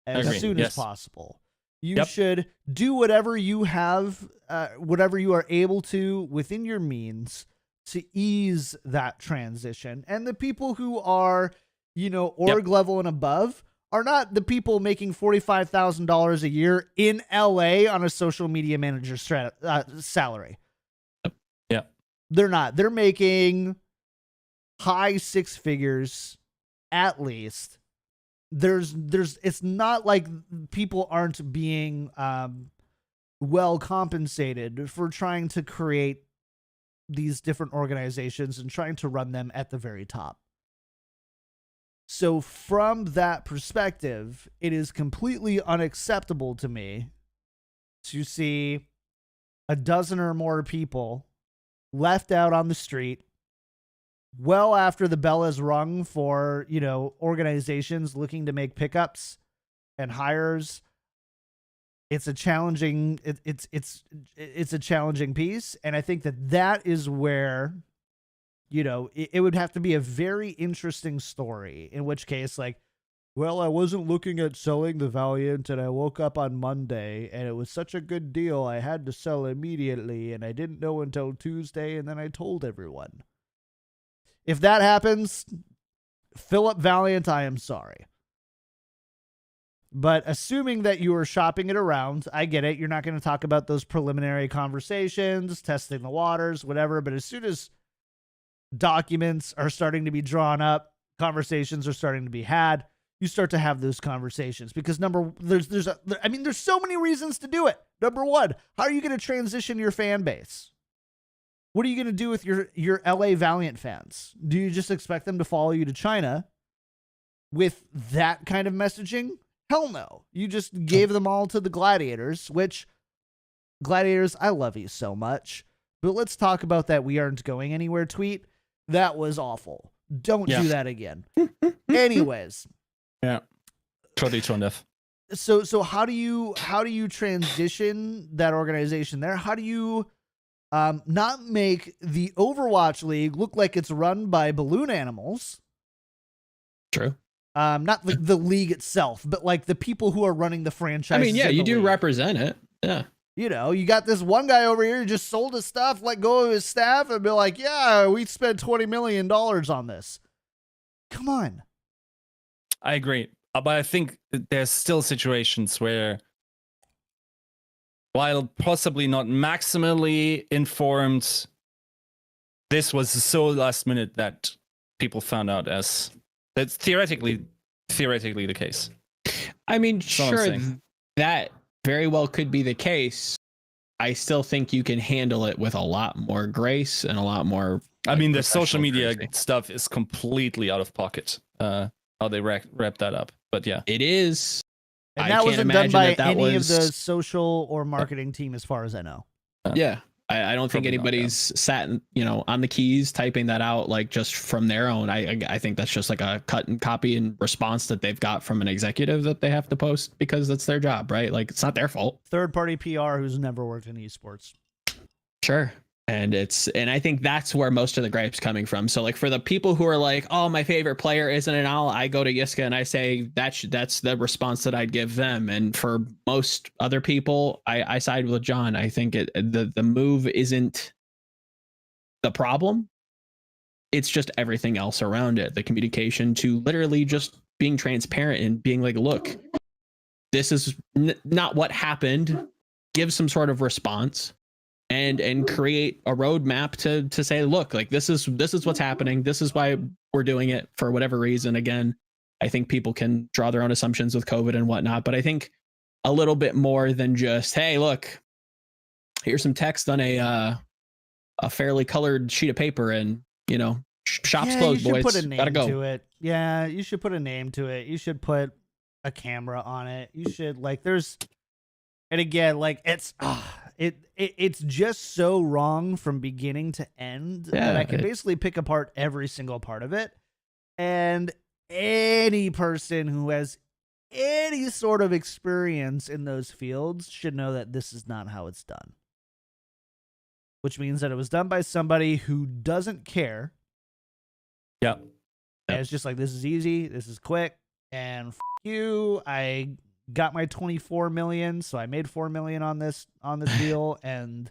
as soon as possible. You should do whatever you have, whatever you are able to within your means to ease that transition. And the people who are, org level and above are not the people making $45,000 a year in LA on a social media manager salary. Yeah. They're not. They're making high six figures at least. There's it's not like people aren't being well compensated for trying to create these different organizations and trying to run them at the very top. So from that perspective, it is completely unacceptable to me to see a dozen or more people left out on the street well after the bell is rung for, organizations looking to make pickups and hires. It's a challenging it's a challenging piece, and I think that is where it would have to be a very interesting story, in which case, like, well, I wasn't looking at selling the Valiant and I woke up on Monday and it was such a good deal I had to sell immediately and I didn't know until Tuesday and then I told everyone. If that happens, Philip Valiant, I am sorry. But assuming that you are shopping it around, I get it. You're not going to talk about those preliminary conversations, testing the waters, whatever. But as soon as documents are starting to be drawn up, conversations are starting to be had, you start to have those conversations. Because there's so many reasons to do it. Number one, how are you going to transition your fan base? What are you going to do with your LA Valiant fans? Do you just expect them to follow you to China with that kind of messaging? Hell no. You just gave them all to the Gladiators, which, Gladiators, I love you so much. But let's talk about that "we aren't going anywhere" tweet. That was awful. Don't do that again. Anyways. Yeah. Totally tone deaf. So how do you transition that organization there? How do you not make the Overwatch League look like it's run by balloon animals? True. Not like the league itself, but like the people who are running the franchise. I mean, yeah, you do represent it. Yeah. You got this one guy over here who just sold his stuff, let go of his staff, and be like, yeah, we spent $20 million on this. Come on. I agree. But I think there's still situations where, while possibly not maximally informed, this was so last minute that people found out as that's theoretically the case. I mean, sure, that very well could be the case. I still think you can handle it with a lot more grace and a lot more. I mean, the social media stuff is completely out of pocket. How they wrap that up, but yeah, it is. And that wasn't done by any of the social or marketing team, as far as I know. Yeah, I don't think anybody's sat, on the keys typing that out like just from their own. I think that's just like a cut and copy and response that they've got from an executive that they have to post because that's their job, right? Like, it's not their fault. Third-party PR who's never worked in esports. Sure. And I think that's where most of the gripe's coming from. So like for the people who are like, oh, my favorite player isn't an owl, I go to Yiska and I say that's the response that I'd give them. And for most other people, I side with John. I think the move isn't the problem. It's just everything else around it. The communication to literally just being transparent and being like, look, this is not what happened. Give some sort of response. And create a roadmap to say, look, like this is what's happening. This is why we're doing it for whatever reason. Again, I think people can draw their own assumptions with COVID and whatnot, but I think a little bit more than just, hey, look, here's some text on a fairly colored sheet of paper, and shop's closed, boys. Put a name Gotta go. to it. Yeah, you should put a name to it. You should put a camera on it. You should and again, like it's just so wrong from beginning to end that I can basically pick apart every single part of it. And any person who has any sort of experience in those fields should know that this is not how it's done. Which means that it was done by somebody who doesn't care. Yeah. And it's just like, this is easy, this is quick, and you, I got my 24 million, so I made 4 million on this deal, and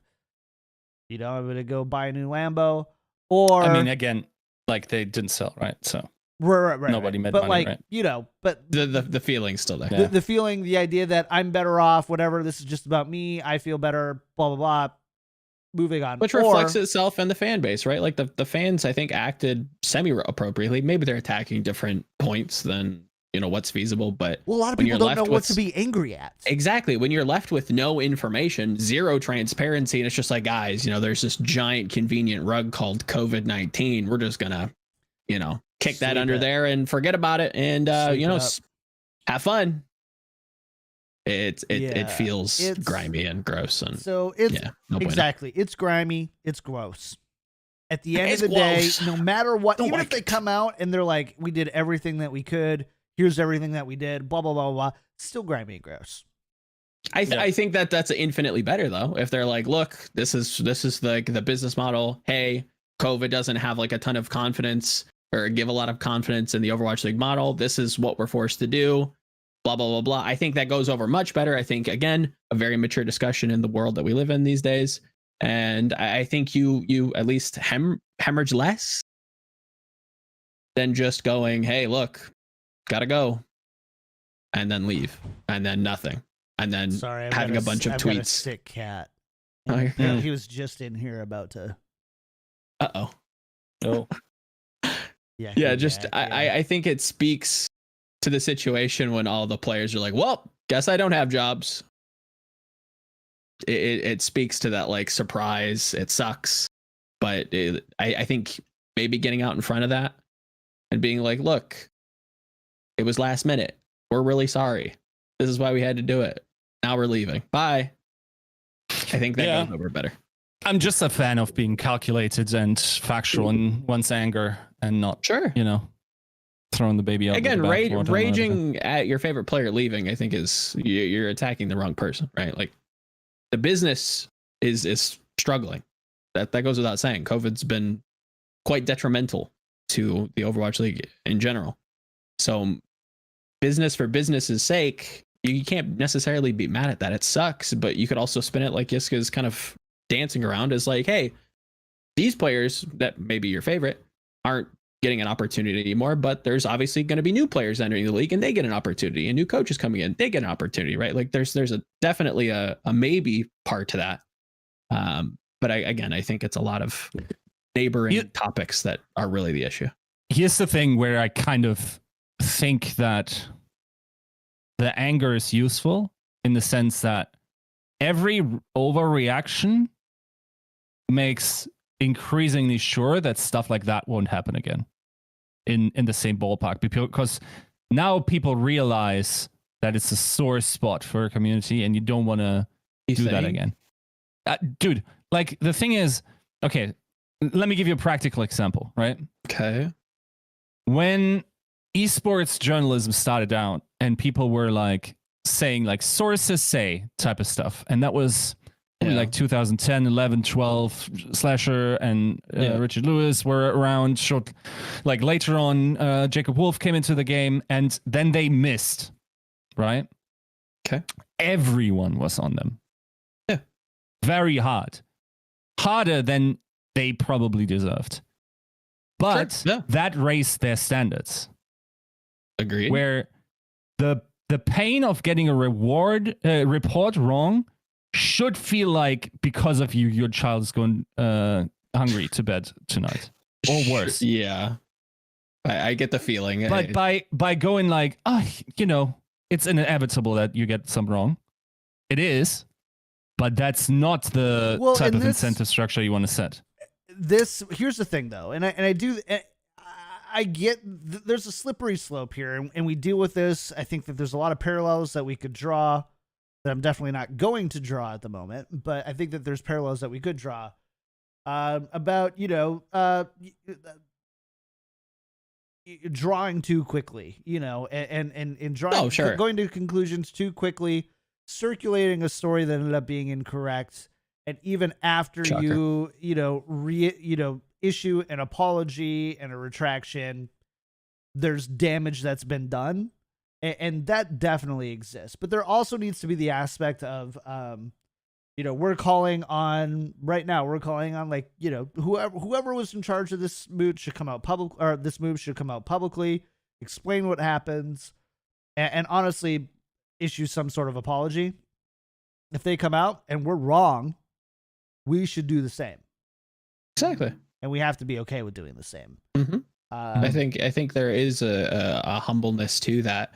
I'm gonna go buy a new Lambo. Or I mean, again, like, they didn't sell, right? So right. Nobody made but money, like, right? But the feeling's still there. The feeling, the idea that I'm better off, whatever, this is just about me, I feel better, blah blah blah. Moving on. Which reflects itself in the fan base, right? Like the fans, I think, acted semi-appropriately. Maybe they're attacking different points than what's feasible. But Well, a lot of when people you're don't know left what with- to be angry at. exactly, when you're left with no information, zero transparency, and it's just like, guys, there's this giant convenient rug called COVID-19. We're just gonna, kick that Sweep under it. there and forget about it, and Sweep it up. have fun. It Yeah, feels it's- grimy and gross, and So it's yeah, no bueno. exactly. It's grimy. It's gross. At the end It's of the day, gross. no matter what, Don't even like if they it. come out and they're like, "We did everything that we could. Here's everything that we did." Blah blah blah blah. Still grimy and gross. I think that's infinitely better though. If they're like, look, this is the business model. Hey, COVID doesn't have like a ton of confidence or give a lot of confidence in the Overwatch League model. This is what we're forced to do. Blah blah blah blah. I think that goes over much better. I think again, a very mature discussion in the world that we live in these days. And I think you at least hemorrhage less than just going, hey, look, gotta go, and then leave, and then nothing, and then Sorry, I've having got a bunch of I've got a tweets. sick cat. Oh, And yeah. he was just in here about to. Uh-oh. Oh, Yeah. Yeah, come just back, yeah. I think it speaks to the situation when all the players are like, well, guess I don't have jobs. It speaks to that like surprise. It sucks, but I think maybe getting out in front of that and being like, look, it was last minute. We're really sorry. This is why we had to do it. Now we're leaving. Bye. I think that Yeah. goes over better. I'm just a fan of being calculated and factual in one's anger and not, Sure. throwing the baby out. with Again, the bathwater and everything. raging at your favorite player leaving, I think is you're attacking the wrong person, right? Like the business is struggling. That goes without saying. COVID's been quite detrimental to the Overwatch League in general. So business for business's sake, you can't necessarily be mad at that. It sucks, but you could also spin it like Yiska's kind of dancing around as like, hey, these players that may be your favorite aren't getting an opportunity anymore, but there's obviously going to be new players entering the league and they get an opportunity, and new coaches coming in, they get an opportunity, right? Like there's definitely a maybe part to that. But I think it's a lot of neighboring topics that are really the issue. Here's the thing where I kind of think that the anger is useful in the sense that every overreaction makes increasingly sure that stuff like that won't happen again in the same ballpark, because now people realize that it's a sore spot for a community and you don't want to do that again. Dude, like the thing is, okay, let me give you a practical example, right? Okay. When esports journalism started out and people were like saying like sources say type of stuff, and that was like 2010, 11, 12, Slasher and Richard Lewis were around. Short, like later on, Jacob Wolf came into the game, and then they missed, right? Okay. Everyone was on them. Yeah. Very hard. Harder than they probably deserved. But Sure, yeah. that raised their standards. Agreed. Where the pain of getting a report wrong should feel like because of you, your child is going hungry to bed tonight, or worse. Yeah, I get the feeling. But by going like, it's inevitable that you get something wrong. It is, but that's not the type of incentive structure you want to set. Here's the thing though, and I get there's a slippery slope here, and we deal with this. I think that there's a lot of parallels that we could draw that I'm definitely not going to draw at the moment, but I think that there's parallels that we could draw about drawing too quickly, and drawing, going to conclusions too quickly, circulating a story that ended up being incorrect, and even after you issue an apology and a retraction, there's damage that's been done. And that definitely exists. But there also needs to be the aspect of, we're calling on like, whoever was in charge of this move should come out publicly, explain what happens, and honestly issue some sort of apology. If they come out and we're wrong, we should do the same. Exactly. And we have to be okay with doing the same. Mm-hmm. I think there is a humbleness to that,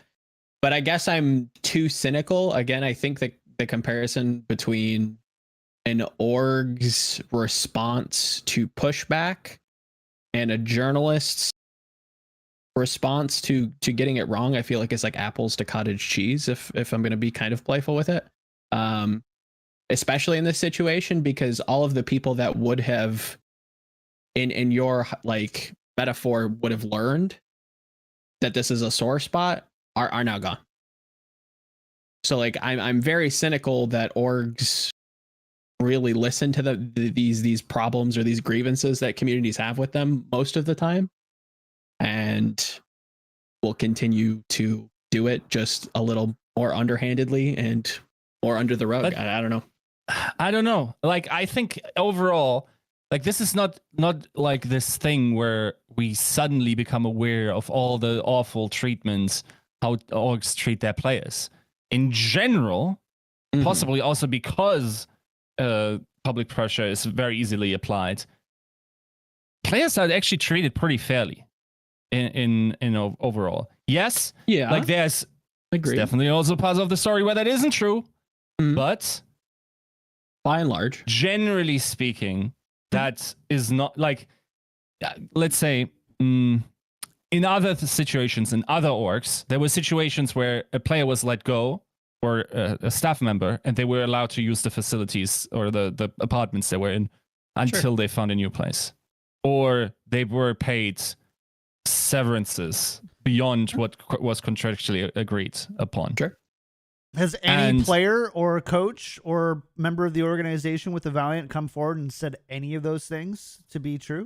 but I guess I'm too cynical. Again, I think that the comparison between an org's response to pushback and a journalist's response to getting it wrong, I feel like it's like apples to cottage cheese. If I'm going to be kind of playful with it, especially in this situation, because all of the people that would have, in your like metaphor, would have learned that this is a sore spot are now gone. So like I'm very cynical that orgs really listen to these problems or these grievances that communities have with them most of the time, and will continue to do it just a little more underhandedly and more under the rug. But I don't know. I don't know. Like, I think overall, like, this is not like this thing where we suddenly become aware of all the awful treatments how orgs treat their players. In general, possibly also because public pressure is very easily applied, players are actually treated pretty fairly in overall. Yes, Yeah, like there's agree. definitely also parts of the story where that isn't true, but By and large, generally speaking, that is not like, let's say, in other situations, in other orgs, there were situations where a player was let go or a staff member, and they were allowed to use the facilities or the apartments they were in until they found a new place. Or they were paid severances beyond what was contractually agreed upon. Sure. Has any player or coach or member of the organization with the Valiant come forward and said any of those things to be true?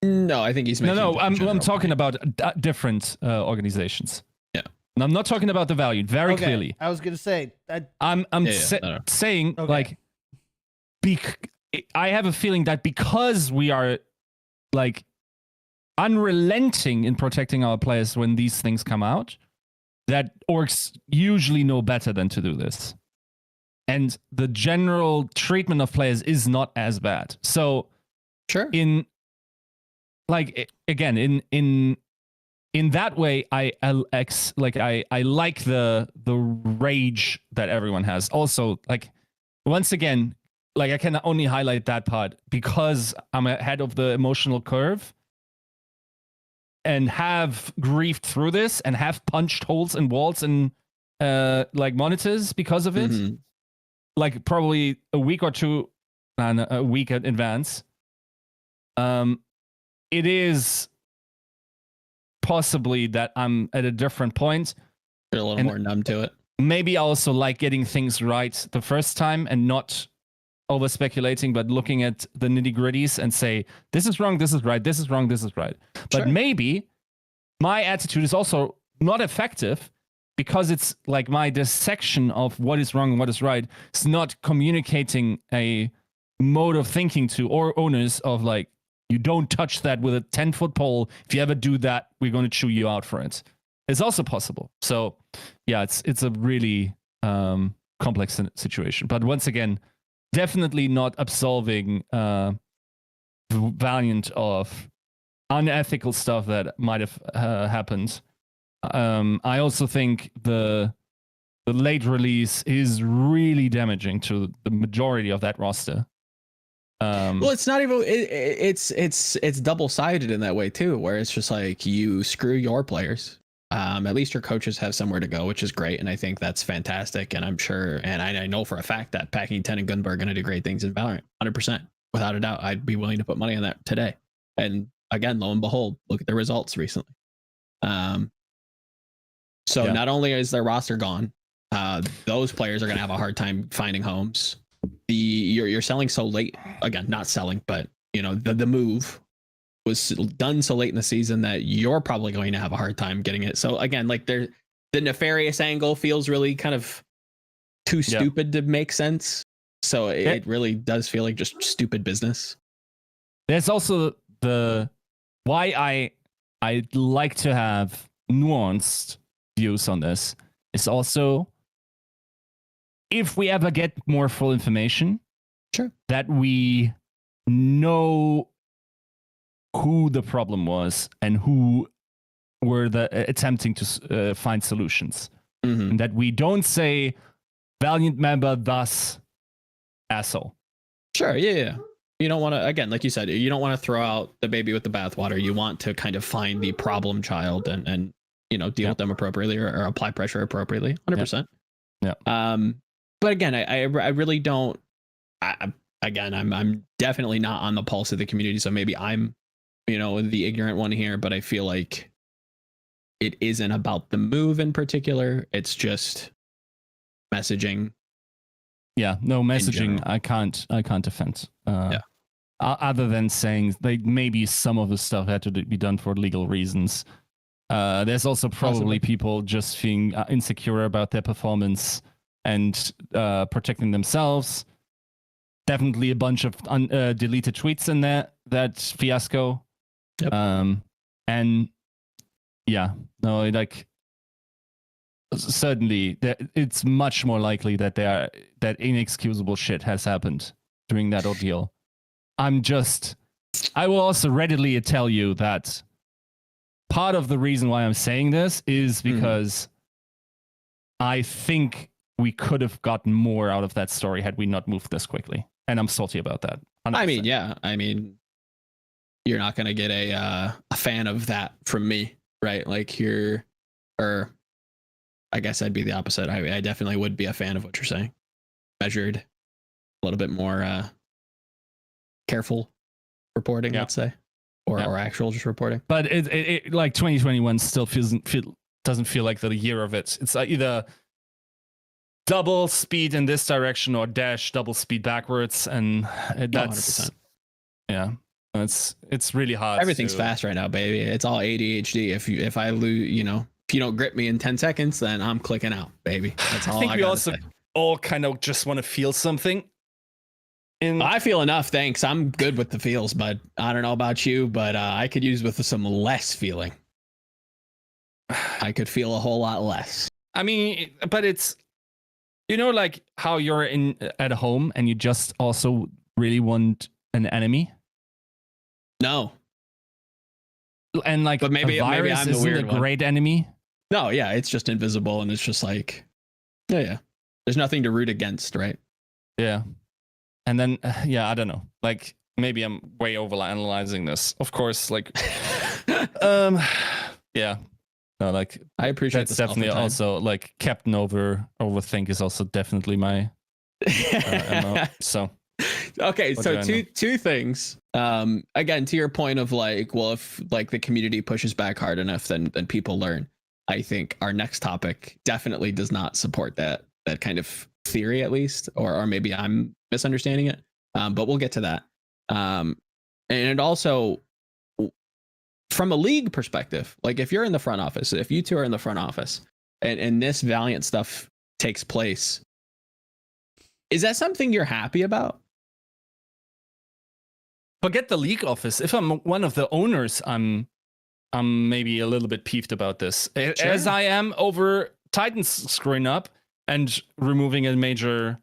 No, I think he's making I'm talking about different organizations. Yeah, and I'm not talking about the Valiant very clearly. I was gonna say I'm saying like, I have a feeling that because we are like unrelenting in protecting our players when these things come out, that orgs usually know better than to do this, and the general treatment of players is not as bad. So sure, in that way, I like the rage that everyone has. Also, like, once again, like, I can only highlight that part because I'm ahead of the emotional curve and have grieved through this and have punched holes in walls and like monitors because of it. Like, probably a week or two, and a week in advance. It is possibly that I'm at a different point. You're a little more numb to it. Maybe I also like getting things right the first time and not over speculating, but looking at the nitty gritties and say, this is wrong, this is right, this is wrong, this is right. But maybe my attitude is also not effective because it's like my dissection of what is wrong and what is right is not communicating a mode of thinking to owners of like, you don't touch that with a 10-foot pole. If you ever do that, we're going to chew you out for it. It's also possible. So yeah, it's a really complex situation. But once again, definitely not absolving Valiant of unethical stuff that might have happened. I also think the late release is really damaging to the majority of that roster. Well, it's not even. It's double-sided in that way too, where it's just like you screw your players. At least your coaches have somewhere to go, which is great, and I think that's fantastic. And I'm sure, and I know for a fact that Packing 10 and Gunberg are going to do great things in Valorant, 100%, without a doubt. I'd be willing to put money on that today. And again, lo and behold, look at the results recently. So not only is their roster gone, those players are going to have a hard time finding homes. You're selling so late, again, not selling, but you know, the move was done so late in the season that you're probably going to have a hard time getting it. So again, like, the nefarious angle feels really kind of too stupid to make sense. So it really does feel like just stupid business. There's also why I like to have nuanced views on this. It's also, if we ever get more full information, sure, that we know who the problem was and who were attempting to find solutions. Mhm. And that we don't say Valiant member thus asshole. Sure. Yeah. You don't want to, again, like you said, you don't want to throw out the baby with the bathwater. You want to kind of find the problem child and deal with them appropriately or apply pressure appropriately. 100%. Yeah. But again, I really don't. I'm definitely not on the pulse of the community, so maybe I'm, the ignorant one here. But I feel like it isn't about the move in particular. It's just messaging. Yeah, no messaging. general. I can't defend. Yeah. Other than saying like maybe some of the stuff had to be done for legal reasons. There's also probably people just feeling insecure about their performance and protecting themselves. Definitely a bunch of deleted tweets in there. That fiasco. Yep. And yeah, no, like certainly it's much more likely that that inexcusable shit has happened during that ordeal. I will also readily tell you that part of the reason why I'm saying this is because I think we could have gotten more out of that story had we not moved this quickly. And I'm salty about that. 100%. I mean, yeah. I mean, you're not going to get a fan of that from me, right? Like or I guess I'd be the opposite. I definitely would be a fan of what you're saying. Measured, a little bit more careful reporting, let's say, or actual just reporting. But it like 2021 still doesn't feel like the year of it. It's either double speed in this direction or dash double speed backwards, and that's 100%. it's really hard. Everything's fast right now, baby. It's all ADHD. If I lose, if you don't grip me in 10 seconds, then I'm clicking out, baby. That's all I think. We also all kind of just want to feel something. I feel enough, thanks. I'm good with the feels, but I don't know about you, but I could use with some less feeling. I could feel a whole lot less. I mean, but it's, like how you're at home and you just also really want an enemy. No. And like, but maybe I'm the weird a great enemy. No, yeah, it's just invisible and it's just like, yeah. There's nothing to root against, right? Yeah. And then, I don't know. Like, maybe I'm way overanalyzing this. Of course, like, yeah. No, like, I appreciate that's definitely also like Captain Overthink is also definitely my MO. So, okay, so two things. Again, to your point of like, well, if like the community pushes back hard enough, then people learn. I think our next topic definitely does not support that kind of theory, at least, or maybe I'm misunderstanding it. But we'll get to that. And it also, from a league perspective, like if you're in the front office, if you two are in the front office and this Valiant stuff takes place, is that something you're happy about? Forget the league office. If I'm one of the owners, I'm maybe a little bit peeved about this. Sure. As I am over Titans screwing up and removing a major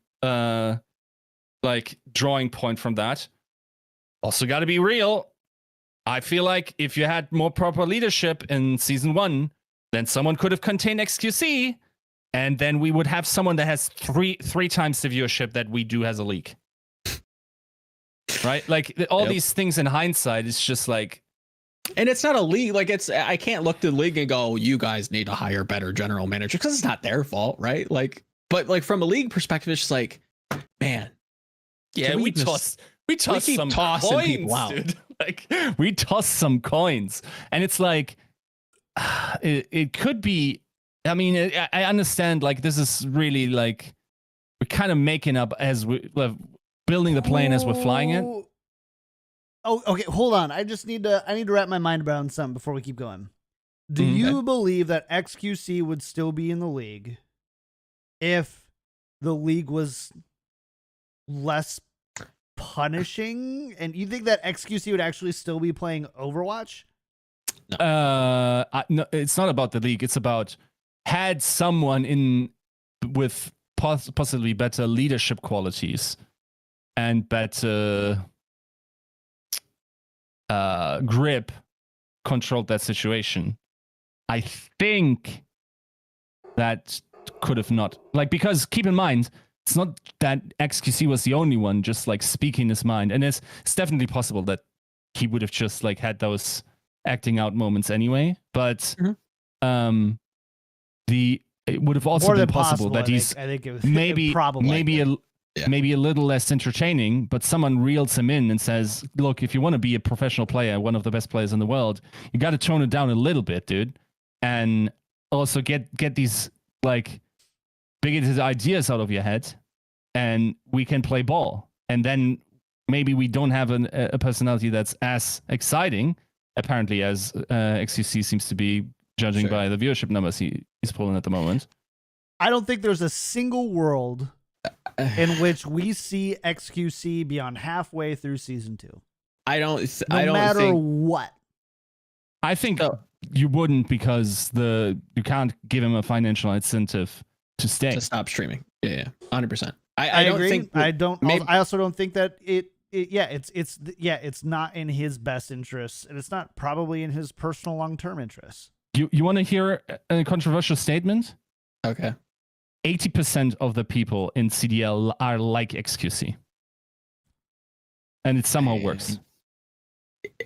like drawing point from that. Also got to be real. I feel like if you had more proper leadership in season 1, then someone could have contained XQC, and then we would have someone that has three times the viewership that we do as a league. Right? Like all these things in hindsight, it's just like, and it's not a league. Like I can't look to the league and go, you guys need to hire better general manager, because it's not their fault, right? Like, but like from a league perspective, it's just like, man, yeah, we toss some coins, people out. Dude. Like we toss some coins, and it's like it could be. I mean, I understand. Like this is really like we're kind of making up as we building the plane as we're flying it. Oh, okay. Hold on. I need to wrap my mind around something before we keep going. Do you believe that XQC would still be in the league if the league was less punishing? And you think that XQC would actually still be playing Overwatch? No. No, it's not about the league. It's about had someone in with possibly better leadership qualities and better grip controlled that situation. I think that could have not, like, because keep in mind, it's not that XQC was the only one just like speaking his mind, and it's definitely possible that he would have just like had those acting out moments anyway. But it would have also More been than possible that I think it was maybe probably maybe a little less entertaining, but someone reels him in and says, "Look, if you want to be a professional player, one of the best players in the world, you got to tone it down a little bit, dude, and also get these like bigoted ideas out of your head, and we can play ball. And then maybe we don't have a personality that's as exciting, apparently, as XQC seems to be, judging by the viewership numbers he's pulling at the moment." I don't think there's a single world in which we see XQC beyond halfway through season 2. No matter think, what. I think you wouldn't, because you can't give him a financial incentive to stay. to stop streaming. Yeah, 100%. I don't agree. think I also don't think that it's not in his best interests, and it's not probably in his personal long-term interests. You want to hear a controversial statement? Okay. 80% of the people in CDL are like XQC. And it somehow works.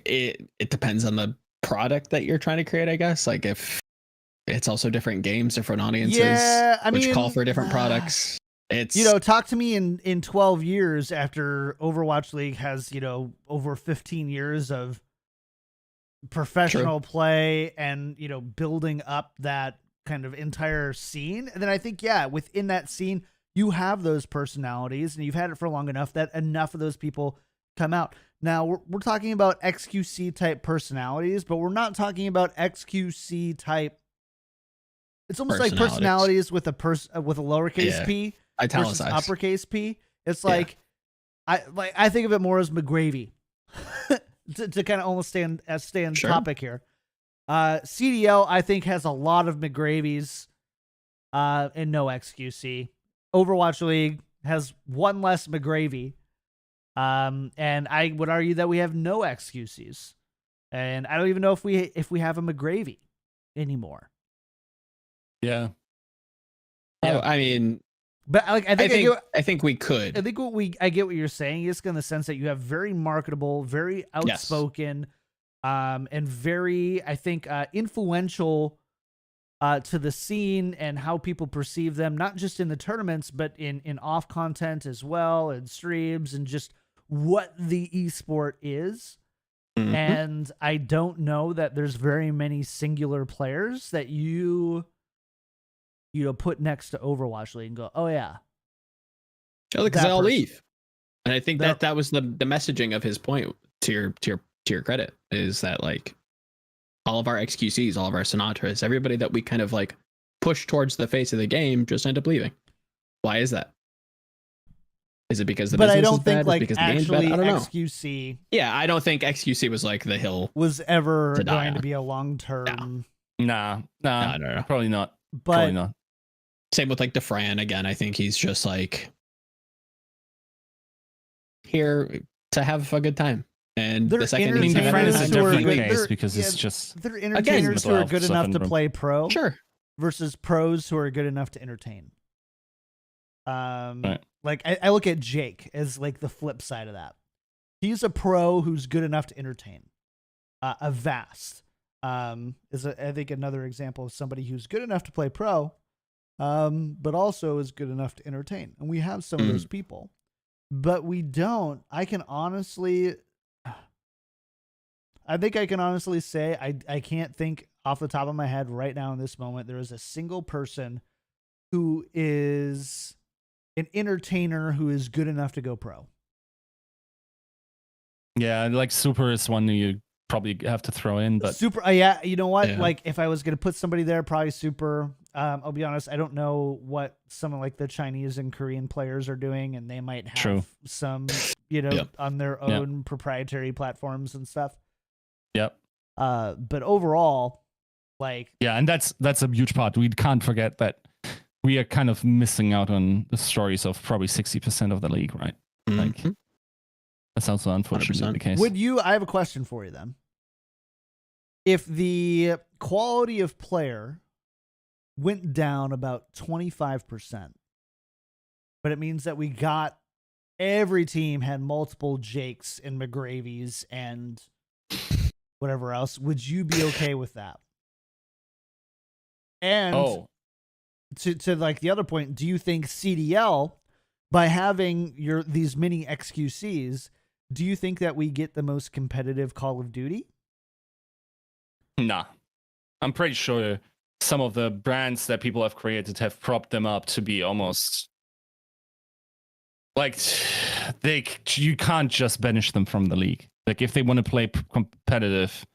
It depends on the product that you're trying to create, I guess. Like if it's also different games, different audiences, which call for different products. It's, talk to me in 12 years after Overwatch League has, over 15 years of professional play and, building up that kind of entire scene. And then I think, within that scene, you have those personalities, and you've had it for long enough that enough of those people come out. Now we're talking about XQC type personalities, but we're not talking about XQC type. It's almost like personalities with a lowercase p versus uppercase p. It's like I think of it more as McGravy to kind of almost stay on topic here. CDL I think has a lot of McGravies and no XQC. Overwatch League has one less McGravy. And I would argue that we have no XQCs, and I don't even know if we have a McGravy anymore. Yeah. I mean, but I think we could. I get what you're saying. It's in the sense that you have very marketable, very outspoken, and very, I think, influential to the scene and how people perceive them, not just in the tournaments, but in off content as well, and streams, and just what the esport is. Mm-hmm. And I don't know that there's very many singular players that you put next to Overwatch League and go, oh yeah, because they all leave. And I think that was the messaging of his point, to your credit, is that like all of our XQCs, all of our Sinatras, everybody that we kind of like push towards the face of the game just end up leaving. Why is that? Is it because the business is bad? But I don't think like because actually the I don't know. XQC. Yeah, I don't think XQC was like the hill was ever to going to be a long-term. No, probably not. But probably not. Same with like DeFran. Again, I think he's just like here to have a good time. And the second I mean, DeFran is a different case because it's just they're entertainers who are good enough to play pro, sure, versus pros who are good enough to entertain. Right. Like I look at Jake as like the flip side of that. He's a pro who's good enough to entertain. Avast is I think another example of somebody who's good enough to play pro, but also is good enough to entertain. And we have some of those people, but we don't. I think I can honestly say I can't think off the top of my head right now in this moment there is a single person who is an entertainer who is good enough to go pro. Yeah, like Super is one you probably have to throw in, but Super, you know what? Yeah. Like if I was gonna put somebody there, probably Super. I'll be honest, I don't know what some of like the Chinese and Korean players are doing, and they might have some, on their own proprietary platforms and stuff. Yep. But overall, like and that's a huge part. We can't forget that we are kind of missing out on the stories of probably 60% of the league, right? Like That's also unfortunately 100%. the case. Would you? I have a question for you then. If the quality of player went down about 25%, but it means that we got every team had multiple Jakes and McGravies and whatever else, would you be okay with that? And to like the other point, do you think CDL, by having these mini XQCs, do you think that we get the most competitive Call of Duty? Nah. I'm pretty sure some of the brands that people have created have propped them up to be almost like you can't just banish them from the league. Like if they want to play competitive,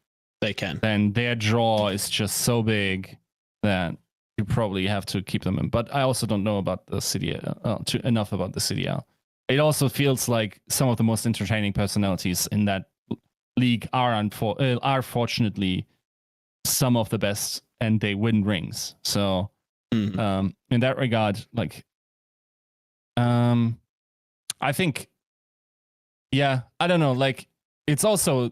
They can. then their draw is just so big that you probably have to keep them in. But I also don't know about the CDL, enough about the CDL. It also feels like some of the most entertaining personalities in that league are fortunately some of the best, and they win rings. So in that regard, like I think, yeah, I don't know. Like it's also,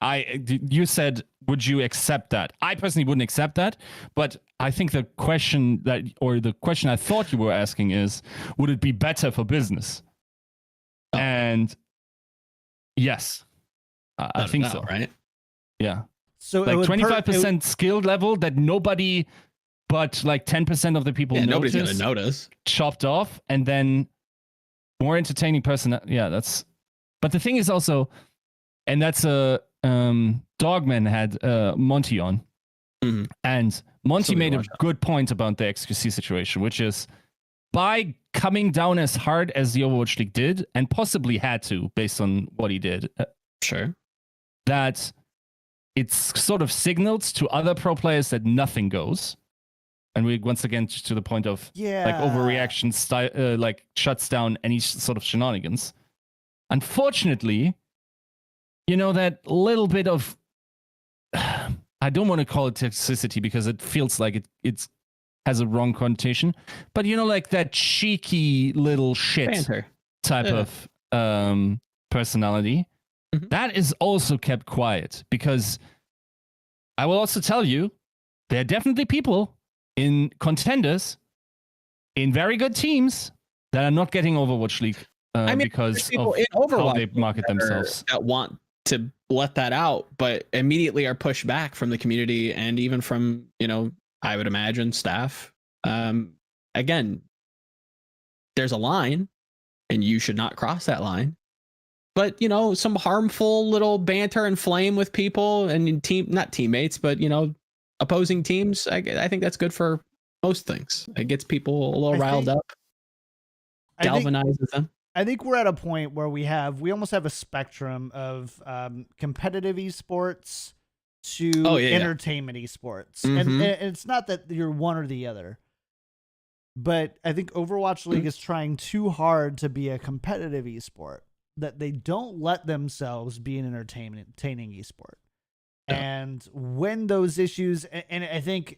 you said, would you accept that? I personally wouldn't accept that, but I think the question I thought you were asking is, would it be better for business? Oh. And yes, I think so. Right? Yeah. So like 25% skill level that nobody but like 10% of the people nobody's gonna notice. Chopped off, and then more entertaining person. Yeah, that's. But the thing is also, and that's Dogman had Monty on, and Monty made a good point about the XQC situation, which is by coming down as hard as the Overwatch League did, and possibly had to based on what he did. Sure. That it's sort of signaled to other pro players that nothing goes. And we once again to the point of like overreaction like shuts down any sort of shenanigans. Unfortunately, that little bit of I don't want to call it toxicity because it feels like it has a wrong connotation, but like that cheeky little shit Banter type of personality. That is also kept quiet, because I will also tell you, there are definitely people in contenders in very good teams that are not getting Overwatch League because of how they market themselves. That want to let that out, but immediately are pushed back from the community and even from, I would imagine staff. Again, there's a line and you should not cross that line. But, some harmful little banter and flame with people and not teammates, but, opposing teams, I think that's good for most things. It gets people a little riled up, galvanizes them. I think we're at a point where we almost have a spectrum of competitive esports to entertainment esports. And it's not that you're one or the other. But I think Overwatch League is trying too hard to be a competitive esport, that they don't let themselves be an entertaining esport. And when those issues, and I think,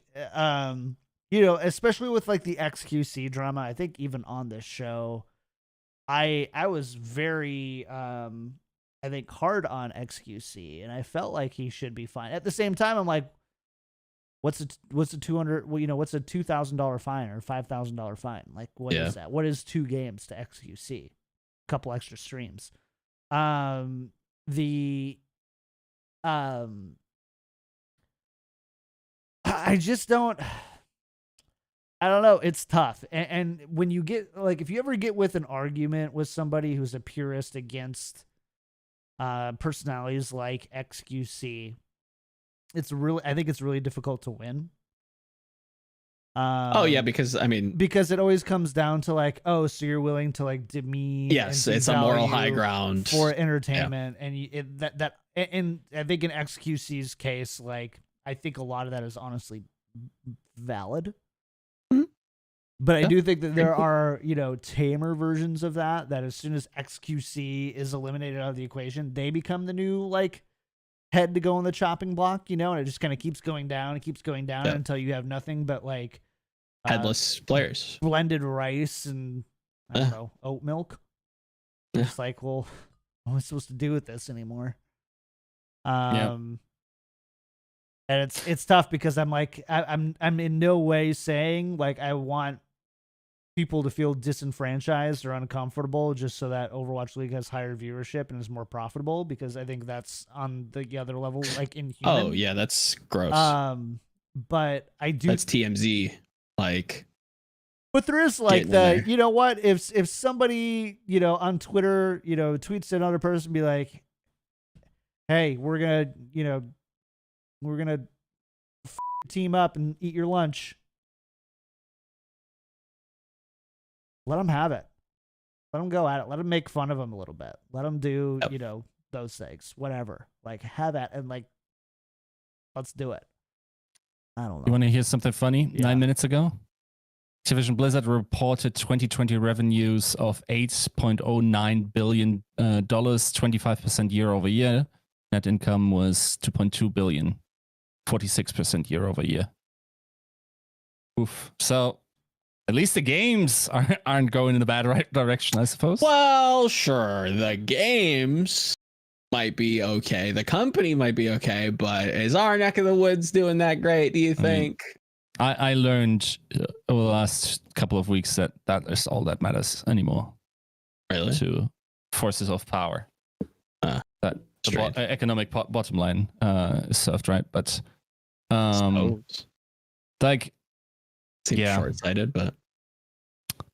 especially with like the XQC drama, I think even on this show, I was very, I think hard on XQC, and I felt like he should be fine. At the same time, I'm like, what's a $200? Well, what's a $2,000 fine or $5,000 fine? Like, what is that? What is 2 games to XQC? A couple extra streams. I just don't. I don't know. It's tough. And when you get, like, if you ever get with an argument with somebody who's a purist against personalities like XQC, I think it's really difficult to win. Because because it always comes down to like, oh, so you're willing to like demean. Yes, it's a moral high ground for entertainment, and and I think in XQC's case, like, I think a lot of that is honestly valid. But I do think that there are, tamer versions of that as soon as XQC is eliminated out of the equation, they become the new, like, head to go on the chopping block, and it just kind of keeps going down and keeps going down until you have nothing but, like, headless players. Blended rice and, I don't know, oat milk. It's like, well, what am I supposed to do with this anymore? Yeah. And it's tough because I'm like I'm in no way saying like I want people to feel disenfranchised or uncomfortable just so that Overwatch League has higher viewership and is more profitable, because I think that's on the other level, like inhuman. Oh yeah, that's gross. But I do. That's TMZ. Like, but there is like getting in the, there. you know what, if somebody, you know, on Twitter, you know, tweets to another person, be like, hey, we're gonna team up and eat your lunch. Let them have it. Let them go at it. Let them make fun of them a little bit. Let them do, Yep. you know, those things, whatever. Like, have it, and like, let's do it. I don't You know. want to hear something funny? Yeah. 9 minutes ago, Activision Blizzard reported 2020 revenues of $8.09 billion, 25% year over year. Net income was $2.2 billion, 46% year over year. Oof. So at least the games aren't going in the bad direction, I suppose. Well, sure, the games might be okay. The company might be okay, but is our neck of the woods doing that great, do you I mean, think? I learned over the last couple of weeks that is all that matters anymore Really? to forces of power. Ah, that the strange. economic bottom line is served, right? But Suppose. like, Seems yeah. short-sighted, but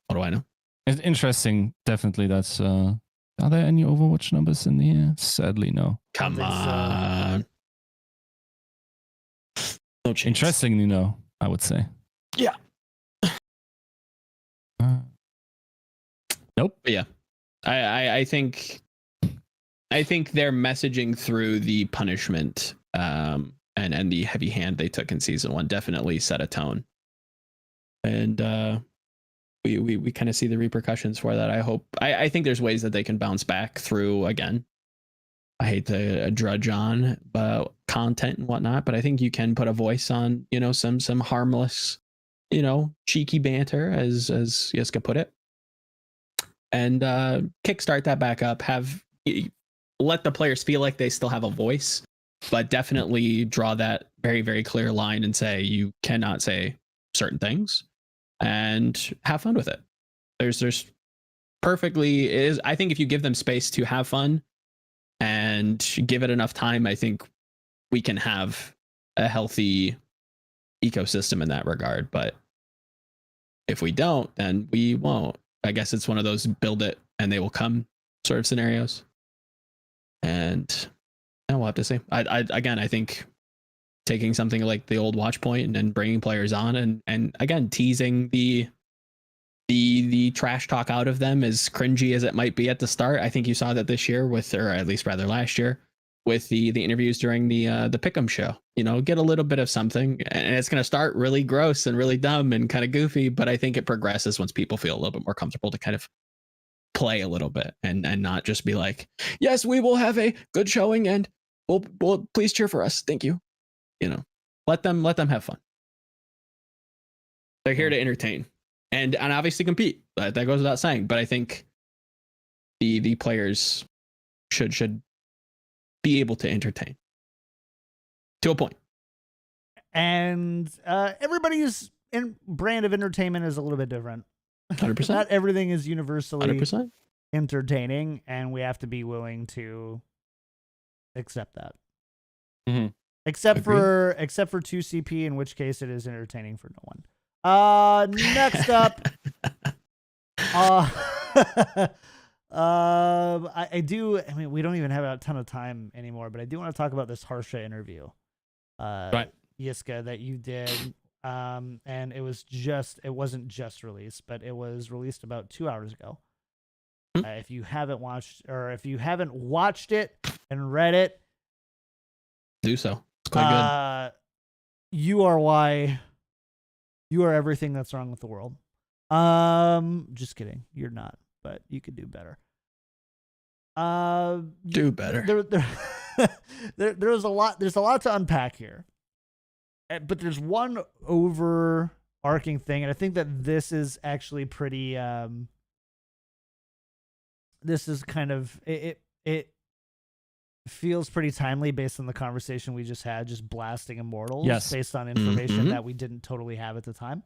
what do I know? it's interesting. Definitely, that's. Are there any Overwatch numbers in here? Sadly, no. Come think so. on. No chance. Interestingly, no. I would say. Yeah. Nope. But yeah, I think their messaging through the punishment and the heavy hand they took in season 1 definitely set a tone, and we kind of see the repercussions for that. I think there's ways that they can bounce back through. Again, I hate to drudge on about content and whatnot, but I think you can put a voice on, you know, some harmless, you know, cheeky banter, as Yiska put it, and kickstart that back up. Let the players feel like they still have a voice, but definitely draw that very, very clear line and say you cannot say certain things, and have fun with it. There's perfectly is. I think if you give them space to have fun and give it enough time, I think we can have a healthy ecosystem in that regard. But if we don't, then we won't. I guess it's one of those build it and they will come sort of scenarios. And we'll have to see. I think taking something like the old Watch Point and bringing players on and again teasing the trash talk out of them, as cringy as it might be at the start. I think you saw that this year or at least rather last year, with the interviews during the Pick'em show. You know, get a little bit of something, and it's going to start really gross and really dumb and kind of goofy, but I think it progresses once people feel a little bit more comfortable to kind of play a little bit and not just be like, yes, we will have a good showing and we'll please cheer for us, thank you. You know, let them have fun. They're here to entertain and obviously compete. That goes without saying, but I think the players should be able to entertain to a point. And everybody's brand of entertainment is a little bit different. 100%. Not everything is universally 100%. entertaining, and we have to be willing to accept that. Mhm. Except Agreed. for 2CP, in which case it is entertaining for no one. Next up, I do. I mean, we don't even have a ton of time anymore, but I do want to talk about this Harsha interview, Right. Yiska, that you did. And it wasn't just released, but it was released about 2 hours ago. If you haven't watched it and read it, Do so. It's quite good. you are everything that's wrong with the world. Just kidding. You're not, but you could do better. Do better. There's a lot to unpack here. But there's one overarching thing, and I think that this is actually pretty. This is kind of it it feels pretty timely based on the conversation we just had, just blasting Immortals Yes. based on information Mhm. that we didn't totally have at the time.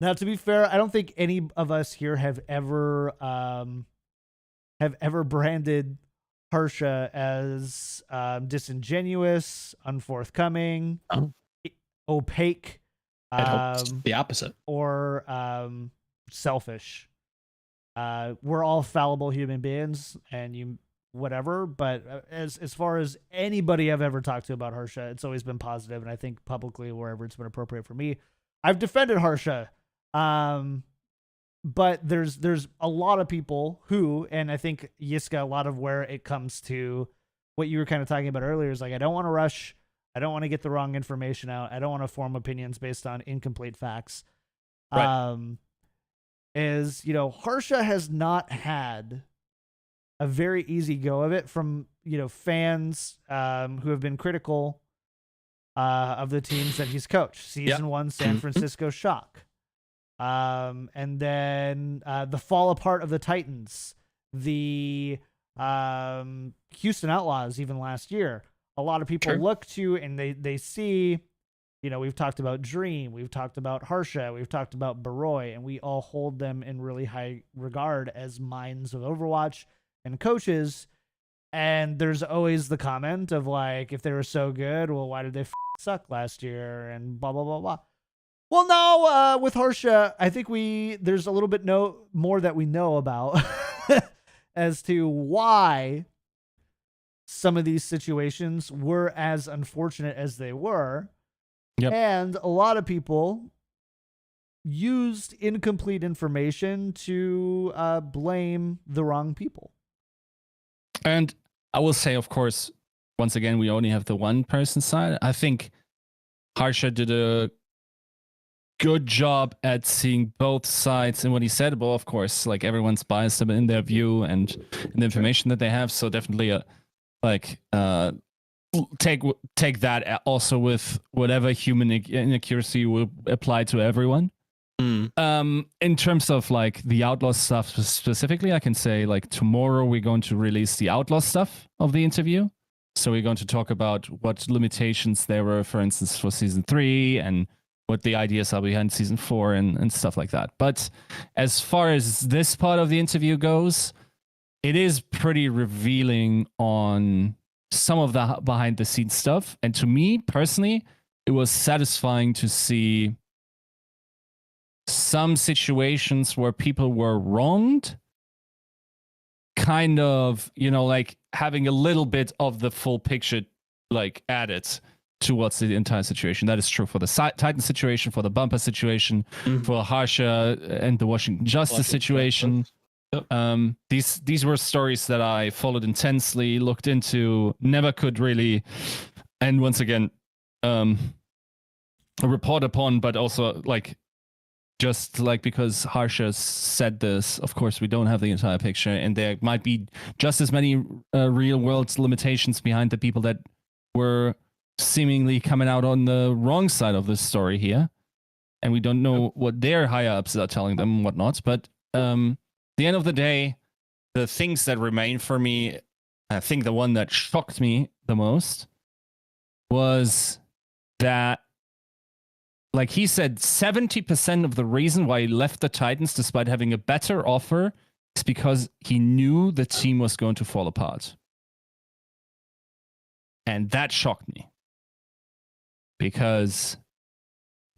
Now, to be fair, I don't think any of us here have ever branded Harsha as disingenuous, unforthcoming, Oh. opaque, I'd hope the opposite. or selfish. We're all fallible human beings, and you whatever. But as far as anybody I've ever talked to about Harsha, it's always been positive, and I think publicly wherever it's been appropriate for me, I've defended Harsha. But there's a lot of people who, and I think Yiska, a lot of where it comes to what you were kind of talking about earlier is like, I don't want to rush. I don't want to get the wrong information out. I don't want to form opinions based on incomplete facts. Right. Harsha has not had a very easy go of it from, fans who have been critical of the teams that he's coached. Season 1, San Francisco Shock. And then the fall apart of the Titans, the Houston Outlaws, even last year. A lot of people look to and they see, we've talked about Dream, we've talked about Harsha, we've talked about Baroy, and we all hold them in really high regard as minds of Overwatch and coaches. And there's always the comment of like, if they were so good, well, why did they suck last year? And blah, blah, blah, blah. Well, no, with Harsha, I think there's a little bit more that we know about as to why some of these situations were as unfortunate as they were. Yep. And a lot of people used incomplete information to blame the wrong people. And I will say, of course, once again, we only have the one person side. I think Harsha did a good job at seeing both sides and what he said. Well, of course, like everyone's biased in their view and in the information that they have. So definitely take that also with whatever human inaccuracy will apply to everyone. In terms of like the outlaw stuff specifically, I can say like tomorrow we're going to release the outlaw stuff of the interview. So we're going to talk about what limitations there were, for instance, for season 3 and what the ideas are behind season 4 and stuff like that. But as far as this part of the interview goes, it is pretty revealing on some of the behind the scenes stuff. And to me personally, it was satisfying to see some situations where people were wronged, kind of, like having a little bit of the full picture like added towards the entire situation. That is true for the Titan situation, for the Bumper situation, for Harsha and the Washington Justice situation. These were stories that I followed intensely, looked into, never could really, and once again, report upon, but also like, just like because Harsha said this, of course, we don't have the entire picture, and there might be just as many real world limitations behind the people that were seemingly coming out on the wrong side of this story here. And we don't know what their higher ups are telling them and whatnot. But the end of the day, the things that remain for me, I think the one that shocked me the most was that, like he said, 70% of the reason why he left the Titans despite having a better offer is because he knew the team was going to fall apart. And that shocked me. Because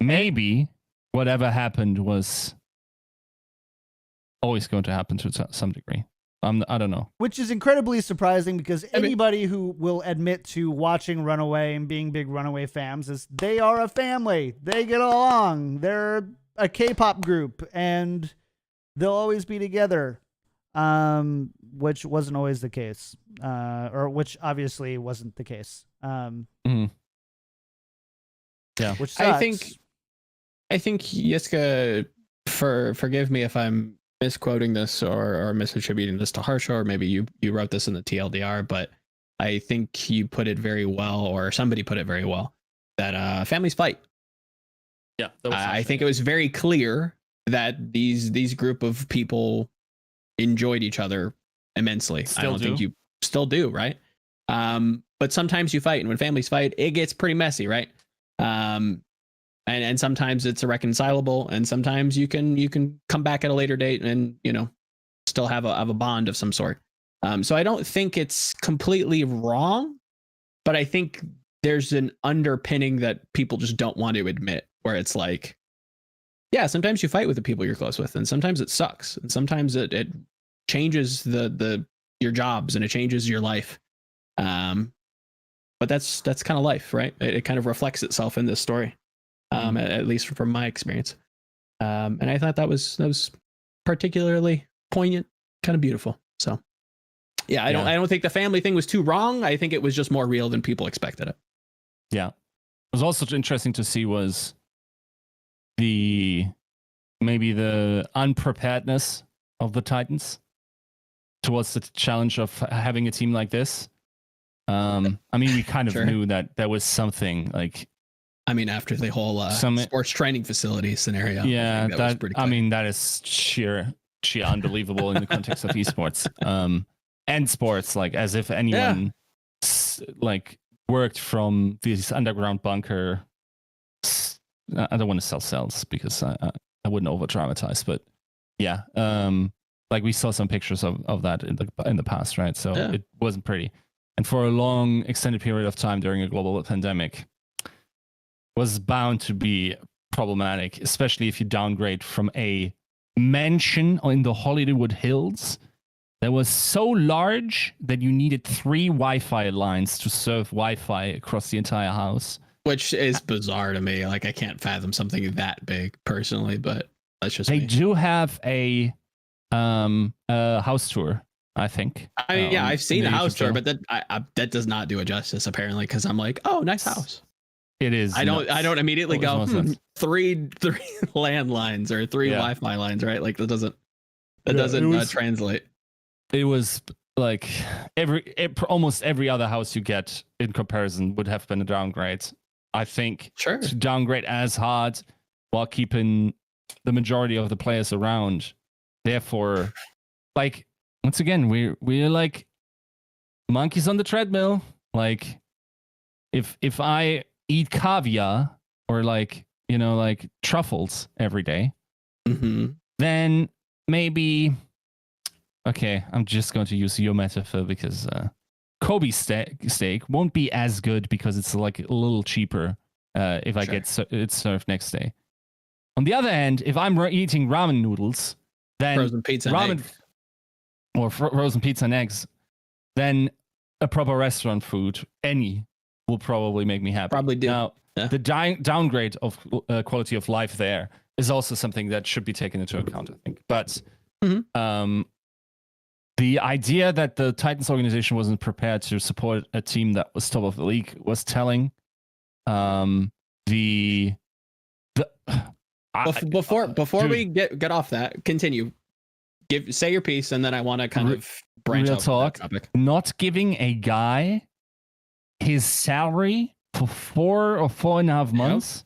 maybe whatever happened was always going to happen to some degree. I don't know. Which is incredibly surprising because anybody who will admit to watching Runaway and being big Runaway fans is they are a family. They get along. They're a K-pop group and they'll always be together. Which wasn't always the case. Or which obviously wasn't the case. Yeah. Which sucks. I think Yiska, forgive me if I'm misquoting this or misattributing this to Harsha, or maybe you wrote this in the TLDR, but I think you put it very well, or somebody put it very well, that families fight. Yeah, I think it was very clear that these group of people enjoyed each other immensely. Still I don't do. think you still do, right? But sometimes you fight, and when families fight, it gets pretty messy, right? And sometimes it's irreconcilable, and sometimes you can come back at a later date and still have a bond of some sort. So I don't think it's completely wrong, but I think there's an underpinning that people just don't want to admit, where it's like, yeah, sometimes you fight with the people you're close with, and sometimes it sucks, and sometimes it changes your jobs, and it changes your life. But that's kind of life, right? It kind of reflects itself in this story, at least from my experience. And I thought that was particularly poignant, kind of beautiful. So yeah, I don't think the family thing was too wrong. I think it was just more real than people expected it. Yeah. What was also interesting to see was maybe the unpreparedness of the Titans towards the challenge of having a team like this. I mean, we kind of knew that there was something like. I mean, after the whole sports training facility scenario. Yeah, that was pretty clear. I mean, that is sheer unbelievable in the context of esports and sports. Like, as if anyone like worked from this underground bunker. I don't want to sell cells because I wouldn't over dramatize, but yeah, like we saw some pictures of that in the past, right? So it wasn't pretty. And for a long extended period of time during a global pandemic was bound to be problematic, especially if you downgrade from a mansion in the Hollywood Hills that was so large that you needed 3 Wi-Fi lines to serve Wi-Fi across the entire house. Which is bizarre to me. Like, I can't fathom something that big personally, but that's just They me. do have a house tour, I think. I mean, yeah, I've seen a house tour, channel. but that does not do it justice, apparently, because I'm like, oh, nice house. It is. I don't immediately go three landlines or 3 Wi-Fi lines, right? Like that doesn't translate. It was like almost every other house you get in comparison would have been a downgrade. I think to downgrade as hard while keeping the majority of the players around. Therefore, like once again, we're like monkeys on the treadmill. Like if I eat caviar or like truffles every day, then maybe okay, I'm just going to use your metaphor because Kobe steak won't be as good because it's like a little cheaper if I get it served next day. On the other hand, if I'm eating ramen noodles, then frozen pizza and eggs. Or frozen pizza and eggs, then a proper restaurant food, will probably make me happy. Probably do. Now, the downgrade of quality of life there is also something that should be taken into account, I think. But the idea that the Titans organization wasn't prepared to support a team that was top of the league was telling. Before we get off that, continue. Say your piece, and then I want to kind of branch out talk. That topic. Not giving a guy his salary for 4 or 4.5 months.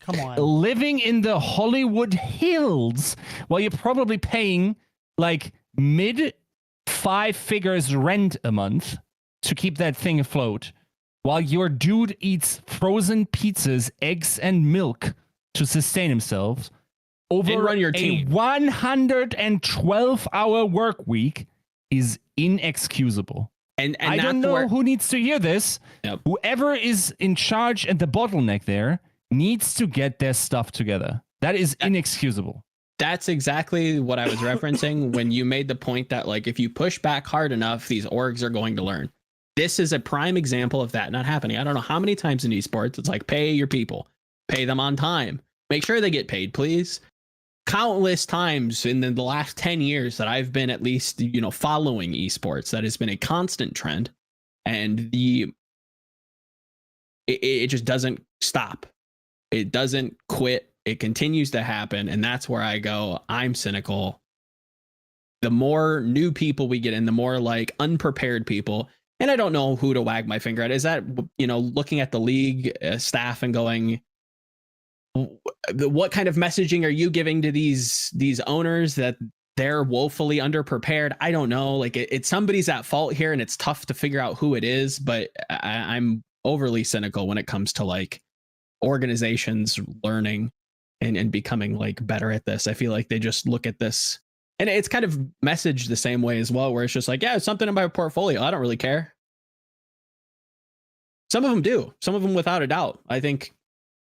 Come on. Living in the Hollywood Hills while you're probably paying like mid 5 figures rent a month to keep that thing afloat, while your dude eats frozen pizzas, eggs, and milk to sustain himself over run your a team. 112-hour work week is inexcusable. And I don't know who needs to hear this. Yep. Whoever is in charge and the bottleneck there needs to get their stuff together. That is inexcusable. That's exactly what I was referencing when you made the point that, like, if you push back hard enough, these orgs are going to learn. This is a prime example of that not happening. I don't know how many times in esports it's like, pay your people, pay them on time, make sure they get paid, please. Countless times in the last 10 years that I've been at least, following esports, that has been a constant trend, and it just doesn't stop. It doesn't quit. It continues to happen. And that's where I go, I'm cynical. The more new people we get in, the more like unprepared people. And I don't know who to wag my finger at. Is that, looking at the league staff and going, what kind of messaging are you giving to these owners that they're woefully underprepared. I don't know. Like it's somebody's at fault here, and it's tough to figure out who it is. But I'm overly cynical when it comes to like organizations learning and becoming like better at this. I feel like they just look at this, and it's kind of messaged the same way as well, where it's just like, yeah, it's something in my portfolio. I don't really care. Some of them do. Some of them, without a doubt, I think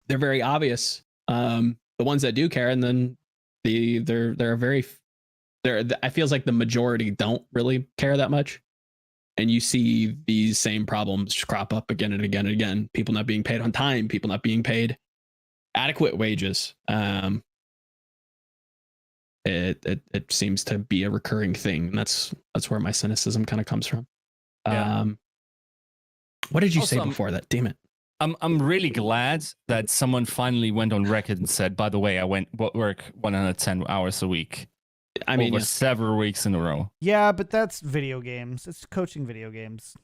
they're very obvious. The ones that do care, and then they're very. I feels like the majority don't really care that much, and you see these same problems crop up again and again and again. People not being paid on time, people not being paid adequate wages. It seems to be a recurring thing, and that's where my cynicism kind of comes from. Yeah. What did you Also, say before that? Damn it! I'm really glad that someone finally went on record and said, by the way, I work 110 hours a week. I mean, over several weeks in a row. Yeah, but that's video games. It's coaching video games.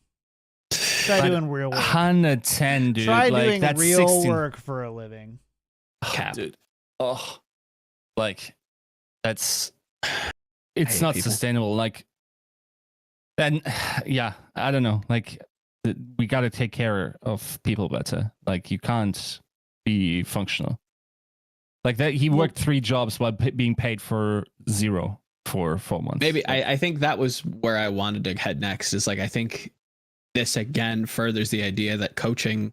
Try But doing real work. 110, dude. Try like, doing that's real 16. work for a living. Cap. Dude. Oh, like that's it's hate not people. sustainable. Like, then, yeah, I don't know. Like, we got to take care of people better. Like, you can't be functional. Like that, he worked 3 jobs while being paid for 0 for 4 months. Maybe Like, I think that was where I wanted to head next. Is like I think this again furthers the idea that coaching.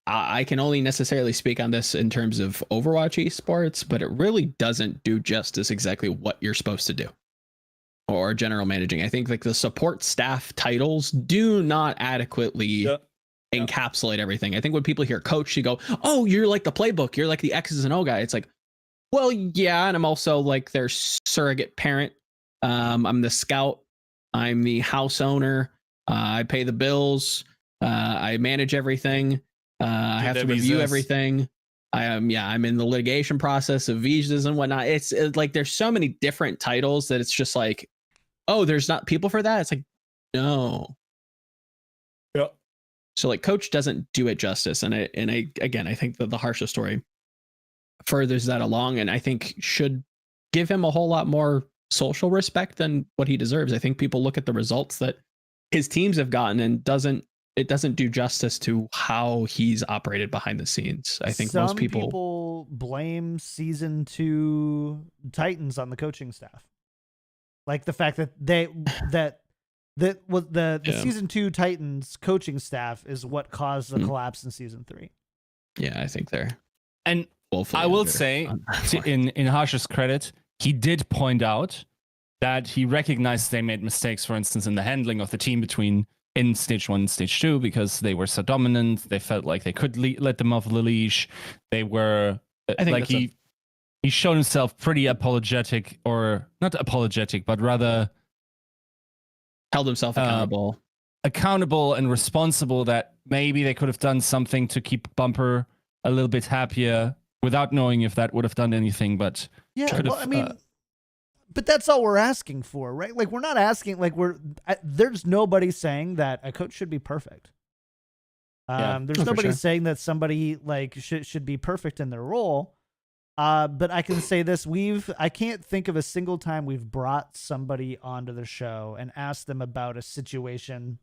I can only necessarily speak on this in terms of Overwatch esports, but it really doesn't do justice exactly what you're supposed to do. Or general managing. I think like the support staff titles do not adequately encapsulate everything. I think when people hear coach, you go, oh, you're like the playbook, you're like the X's and O guy. It's like, well, yeah, and I'm also like their surrogate parent. I'm the scout, I'm the house owner, I pay the bills, I manage everything, I have to review everything. I'm in the litigation process of visas and whatnot. It's like there's so many different titles that it's just like, oh, there's not people for that. It's like, no. Yeah. So like coach doesn't do it justice. And I again, I think that the Harsha story furthers that along, and I think should give him a whole lot more social respect than what he deserves. I think people look at the results that his teams have gotten and it doesn't do justice to how he's operated behind the scenes. I think most people blame season 2 Titans on the coaching staff. Like the fact that the season 2 Titans coaching staff is what caused the collapse in season 3. Yeah, I think they're and I will say, in Harsha's credit, he did point out that he recognized they made mistakes, for instance, in the handling of the team in stage 1 and stage 2, because they were so dominant. They felt like they could let them off the leash. They were, I think like he showed himself pretty apologetic, or not apologetic, but rather held himself accountable and responsible, that maybe they could have done something to keep Bumper a little bit happier without knowing if that would have done anything. But yeah, well, I mean, but that's all we're asking for, right? Like, we're not asking, like, there's nobody saying that a coach should be perfect. There's nobody saying that somebody like should be perfect in their role. But I can say this: I can't think of a single time we've brought somebody onto the show and asked them about a situation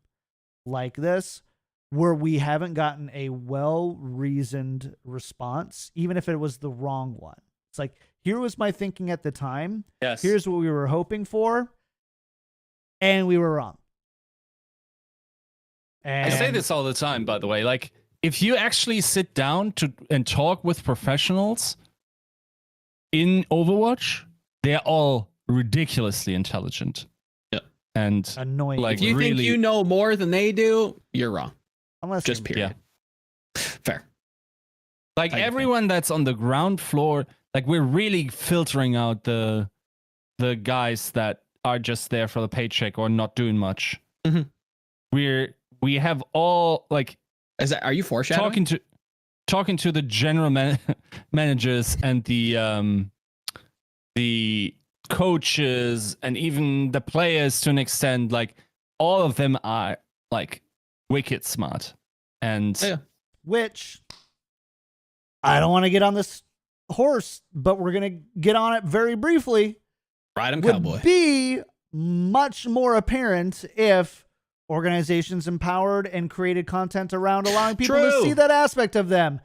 like this where we haven't gotten a well-reasoned response, even if it was the wrong one. It's like, here was my thinking at the time. yes, Here's what we were hoping for, and we were wrong. And I say this all the time, by the way. Like, if you actually sit down and talk with professionals in Overwatch, they're all ridiculously intelligent. Yeah. And annoying. like, if you think you know more than they do, you're wrong. Unless Just you're- period. Fair. like everyone that's on the ground floor, like, we're really filtering out the guys that are just there for the paycheck or not doing much. Mhm. We have all, like, Are you foreshadowing? talking to the general managers and the coaches and even the players to an extent. Like, all of them are like wicked smart, and Yeah. Which I don't want to get on this horse, but we're going to get on it very briefly. Ride 'em, Would cowboy. be much more apparent if organizations empowered and created content around allowing people to True. see that aspect of them.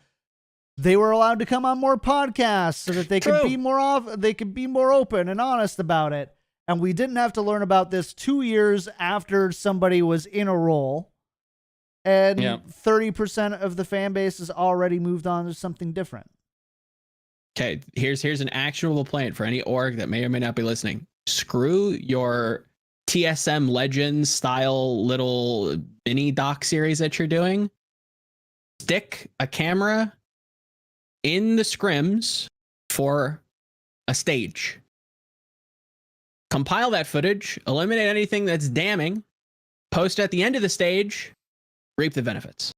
They were allowed to come on more podcasts so that they could True. be they could be more open and honest about it. And we didn't have to learn about this 2 years after somebody was in a role. And Yeah. 30% of the fan base has already moved on to something different. Okay, here's an actionable plan for any org that may or may not be listening. Screw your TSM Legends style little mini doc series that you're doing. Stick a camera in the scrims for a stage. Compile that footage, eliminate anything that's damning, post at the end of the stage, reap the benefits.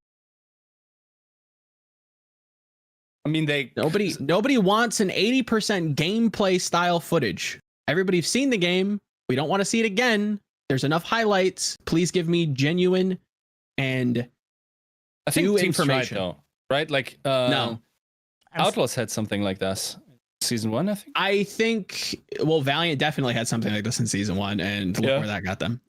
I mean, they Nobody wants an 80% gameplay style footage. Everybody's seen the game. We don't want to see it again. There's enough highlights. Please give me genuine and I think new teams tried information. though, right? Like No. Outlaws had something like this season 1, I think. I think, well, Valiant definitely had something like this in season 1, and look Yeah. where that got them.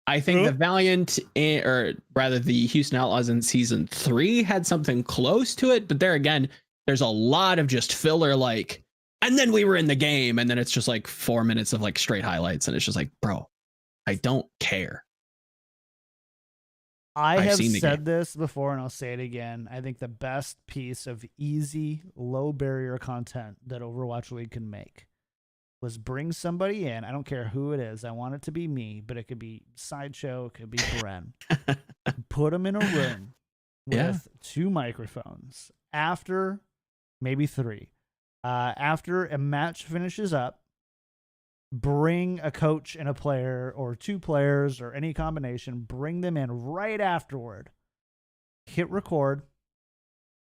I think True. the Valiant, or rather the Houston Outlaws in season 3 had something close to it, but there again, there's a lot of just filler, like, and then we were in the game, and then it's just like 4 minutes of like straight highlights, and it's just like, bro, I don't care. I I've have seen the said this before and I'll say it again. I think the best piece of easy, low barrier content that Overwatch League can make was bring somebody in. I don't care who it is. I want it to be me, but it could be Sideshow, it could be Bren. Put them in a room with Yeah. 2 microphones after maybe 3. After a match finishes up, bring a coach and a player or 2 players or any combination, bring them in right afterward, hit record,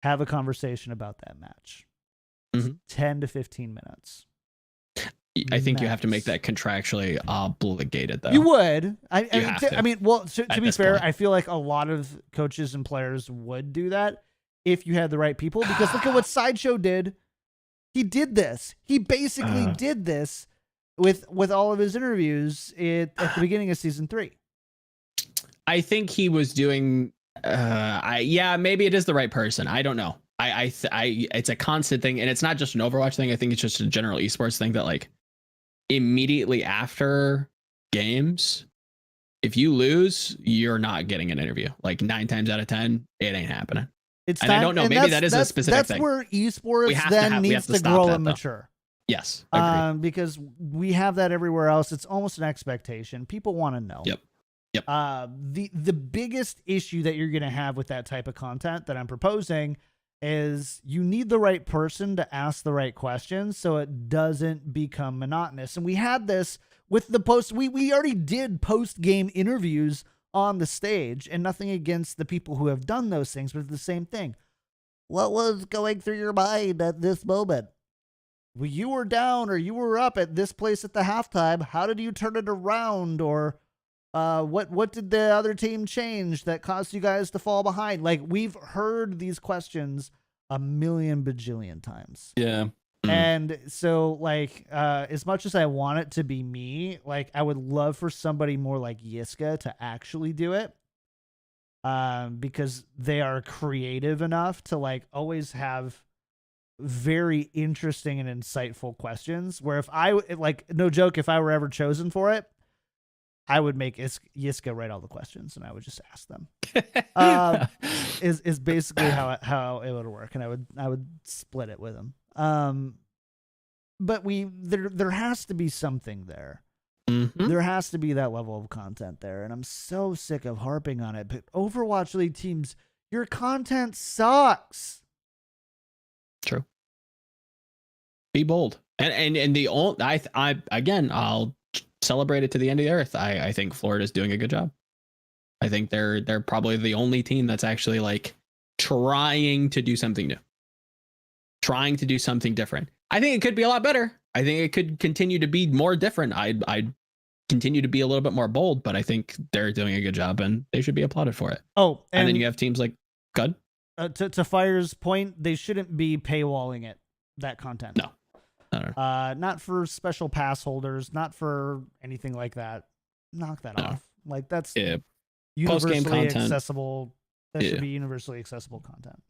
have a conversation about that match. Mhm. 10 to 15 minutes. I think you have to make Max. that contractually obligated, though. You would. You have to. I mean, well, to At be this fair, point. I feel like a lot of coaches and players would do that if you had the right people. Because look at what Sideshow did. He did this. He basically did this with all of his interviews at the beginning of season 3. I think he was doing. Maybe it is the right person. I don't know. It's a constant thing, and it's not just an Overwatch thing. I think it's just a general esports thing that, like, immediately after games, if you lose, you're not getting an interview. Like 9 times out of 10, it ain't happening. It's And I don't know, maybe that's- that is a that's- specific That's thing. where We esports have to then have- we needs have to to stop grow that, and though. mature. Yes, agreed. Because we have that everywhere else. It's almost an expectation. People want to know. Yep. The biggest issue that you're going to have with that type of content that I'm proposing is you need the right person to ask the right questions so it doesn't become monotonous. And we had this with the post. We already did post-game interviews on the stage, and nothing against the people who have done those things, but it's the same thing. What was going through your mind at this moment? Well, you were down or you were up at this place at the halftime. How did you turn it around? Or what did the other team change that caused you guys to fall behind? Like, we've heard these questions a million bajillion times. Yeah. And so, like, as much as I want it to be me, like, I would love for somebody more like Yiska to actually do it. Because they are creative enough to, like, always have very interesting and insightful questions, where if I, like, no joke, if I were ever chosen for it, I would make Yiska write all the questions and I would just ask them. Is basically how it would work, and I would split it with him. But there has to be something there. Mhm. There has to be that level of content there, and I'm so sick of harping on it. But Overwatch League teams, your content sucks. True. Be bold. And the old I again, I'll celebrate it to the end of the earth. I think Florida's doing a good job. I think they're probably the only team that's actually, like, trying to do something new. Trying to do something different. I think it could be a lot better. I think it could continue to be more different. I'd continue to be a little bit more bold, but I think they're doing a good job and they should be applauded for it. Oh, And then you have teams like God. to Fire's point, they shouldn't be paywalling it, that content. No. Not for special pass holders, not for anything like that. Knock that No. off. Like that's Post-game universally content. accessible. That Yeah. should be universally accessible content.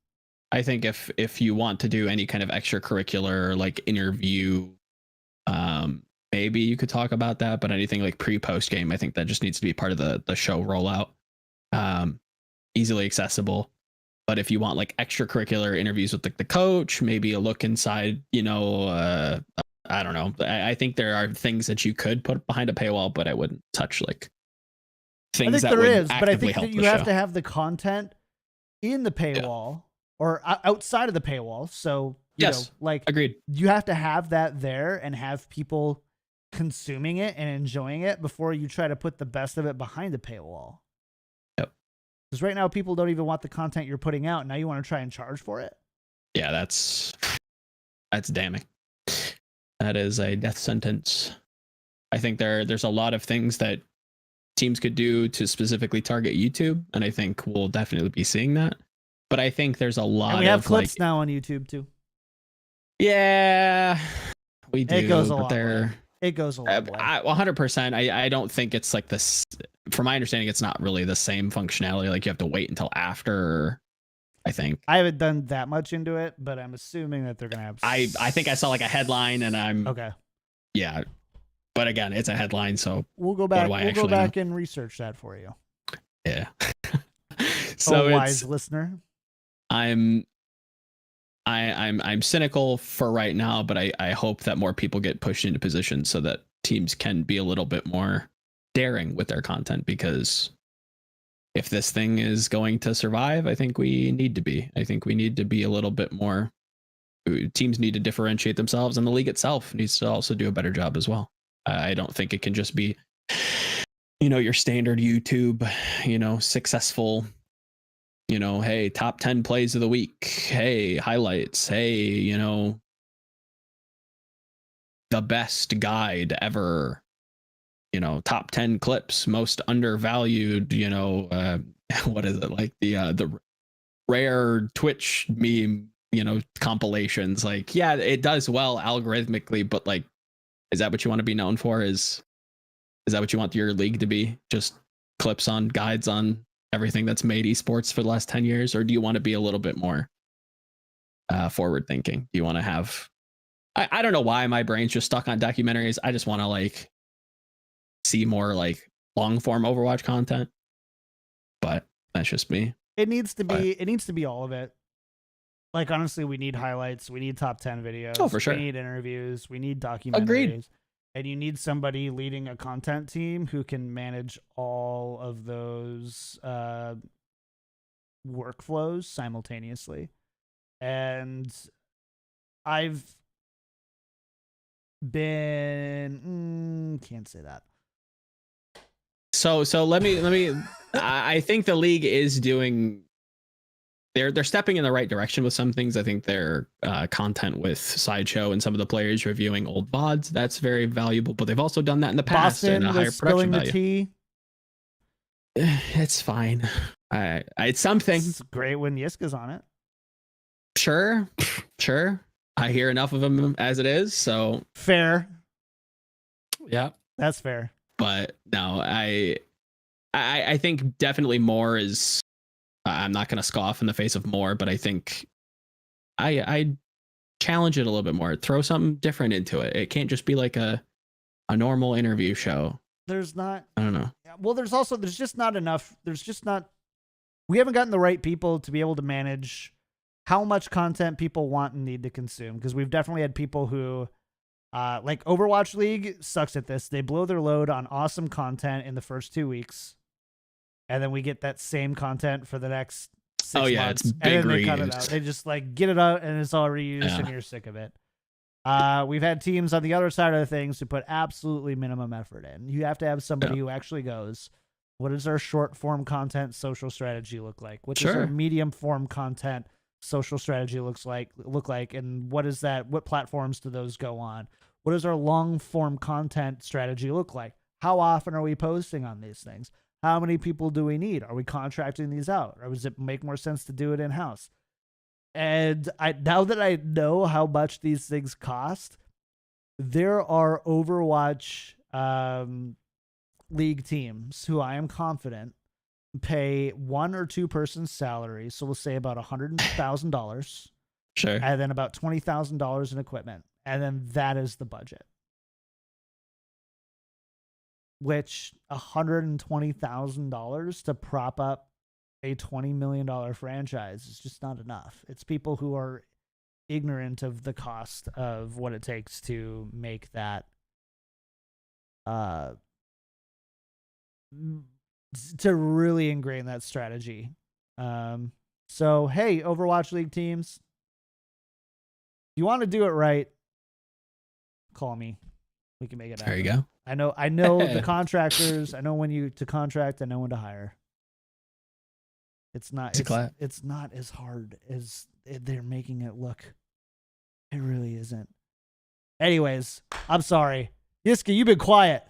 I think if you want to do any kind of extracurricular like interview, maybe you could talk about that. But anything like pre-post game, I think that just needs to be part of the show rollout. Easily accessible. But if you want like extracurricular interviews with the coach, maybe a look inside, I don't know. I think there are things that you could put behind a paywall, but I wouldn't touch like things I think that there would is, but I actively think help that you the have show. to have the content in the paywall or outside of the paywall. So you Yes. know, like Agreed. you have to have that there and have people consuming it and enjoying it before you try to put the best of it behind the paywall. Yep. Because right now people don't even want the content you're putting out. Now you want to try and charge for it. Yeah, that's damning. That is a death sentence. I think there's a lot of things that teams could do to specifically target YouTube, and I think we'll definitely be seeing that. But I think there's a lot And we have of clips like, now on YouTube too. yeah, we do. It goes a but long they're way. It goes a long way. 100%. I don't think it's like this. From my understanding, it's not really the same functionality. Like you have to wait until after. I think. I haven't done that much into it, but I'm assuming that they're gonna have. I think I saw like a headline, and I'm Okay. yeah. But again, it's a headline, so We'll go back. do I We'll go actually back and research that for you. yeah. So so wise it's listener. I'm cynical for right now, but I hope that more people get pushed into positions so that teams can be a little bit more daring with their content, because if this thing is going to survive, I think we need to be. I think we need to be a little bit more. Teams need to differentiate themselves, and the league itself needs to also do a better job as well. I don't think it can just be, your standard YouTube, successful, hey, top 10 plays of the week. Hey, highlights. Hey, the best guide ever. Top 10 clips, most undervalued, what is it, like the rare Twitch meme, compilations. Like, yeah, it does well algorithmically, but like, is that what you want to be known for? Is that what you want your league to be? Just clips on guides on everything that's made esports for the last 10 years? Or do you want to be a little bit more forward thinking? Do you want to have, I don't know why my brain's just stuck on documentaries. I just want to like see more like long form Overwatch content, but that's just me. It needs to be. It needs to be all of it. Like honestly, we need highlights. We need top 10 videos. Oh, for sure. We need interviews. We need documentaries. Agreed. And you need somebody leading a content team who can manage all of those workflows simultaneously. And I've been can't say that. So let me I think the league is doing, they're stepping in the right direction with some things. I think their content with Sideshow and some of the players reviewing old VODs, that's very valuable, but they've also done that in the past. Boston in a higher was spilling production the value. tea. It's fine. It's something. It's great when Yiska's on it. Sure. I hear enough of them as it is, so Fair. Yeah. That's fair. but no, I think definitely more is, I'm not going to scoff in the face of more, but I think I challenge it a little bit more. Throw something different into it. It can't just be like a normal interview show. There's not. I don't know. Well, there's just not enough. We haven't gotten the right people to be able to manage how much content people want and need to consume. Because we've definitely had people who, like Overwatch League sucks at this. They blow their load on awesome content in the first 2 weeks. And then we get that same content for the next 6 months. It's and big then they cut it reuse. out. They just like get it out and it's all reused and you're sick of it. We've had teams on the other side of the things who put absolutely minimum effort in. You have to have somebody who actually goes, what does our short form content social strategy look like? What does our medium form content social strategy look like? And what is that? What platforms do those go on? What does our long form content strategy look like? How often are we posting on these things? How many people do we need? Are we contracting these out? Or does it make more sense to do it in-house? And now that I know how much these things cost, there are Overwatch league teams who I am confident pay 1 or 2 persons salary. So we'll say about $100,000. Sure. And then about $20,000 in equipment. And then that is the budget. Which $120,000 to prop up a $20 million franchise is just not enough. It's people who are ignorant of the cost of what it takes to make that to really ingrain that strategy. So hey, Overwatch League teams, if you want to do it right, call me. We can make it happen. There you go. I know the contractors. I know when to contract. I know when to hire. It's not as hard as they're making it look. It really isn't. Anyways, I'm sorry. Yiska, you've been quiet.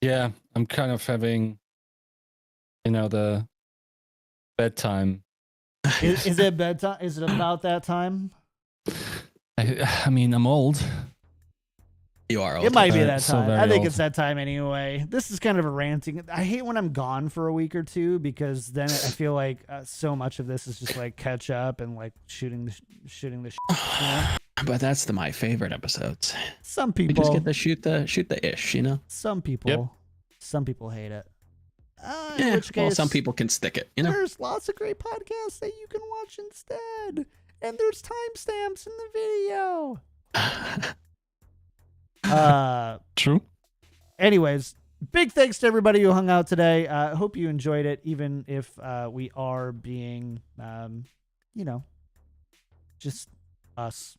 Yeah, I'm kind of having, the bedtime. Is it bedtime? Is it about that time? I mean, I'm old. You are old. It might be Uh, that so time. very I think old. it's that time anyway. This is kind of a ranting. I hate when I'm gone for a week or two because then I feel like so much of this is just like catch up and like shooting the shit, you know? But that's my favorite episodes. Some We people just get to shoot the ish, you know? Some people hate it. In Yeah, which case, well, some people can stick it, you know? there's lots of great podcasts that you can watch instead, and there's timestamps in the video. True. Anyways, big thanks to everybody who hung out today. Hope you enjoyed it, even if we are being, just us.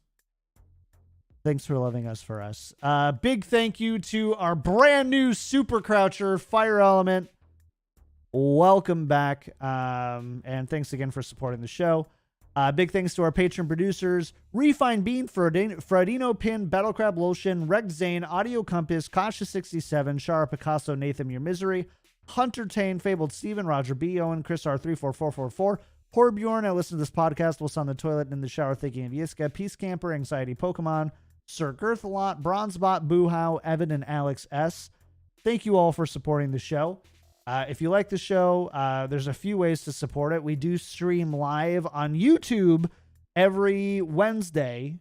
Thanks for loving us for us. Big thank you to our brand new Super Croucher, Fire Element. Welcome back. And thanks again for supporting the show. Big thanks to our patron producers, Refined Bean, Fradino Pin, Battlecrab Lotion, Rex Zane, Audio Compass, Kasha67, Shara Picasso, Nathan Your Misery, Hunter Tane, Fabled Steven, Roger B. Owen, Chris R34444, Poor Bjorn, I listen to this podcast whilst on the toilet and in the shower thinking of Yiska, Peace Camper, Anxiety Pokemon, Sir Girthalot, Bronzebot, Boohow, Evan, and Alex S. Thank you all for supporting the show. If you like the show, there's a few ways to support it. We do stream live on YouTube every Wednesday.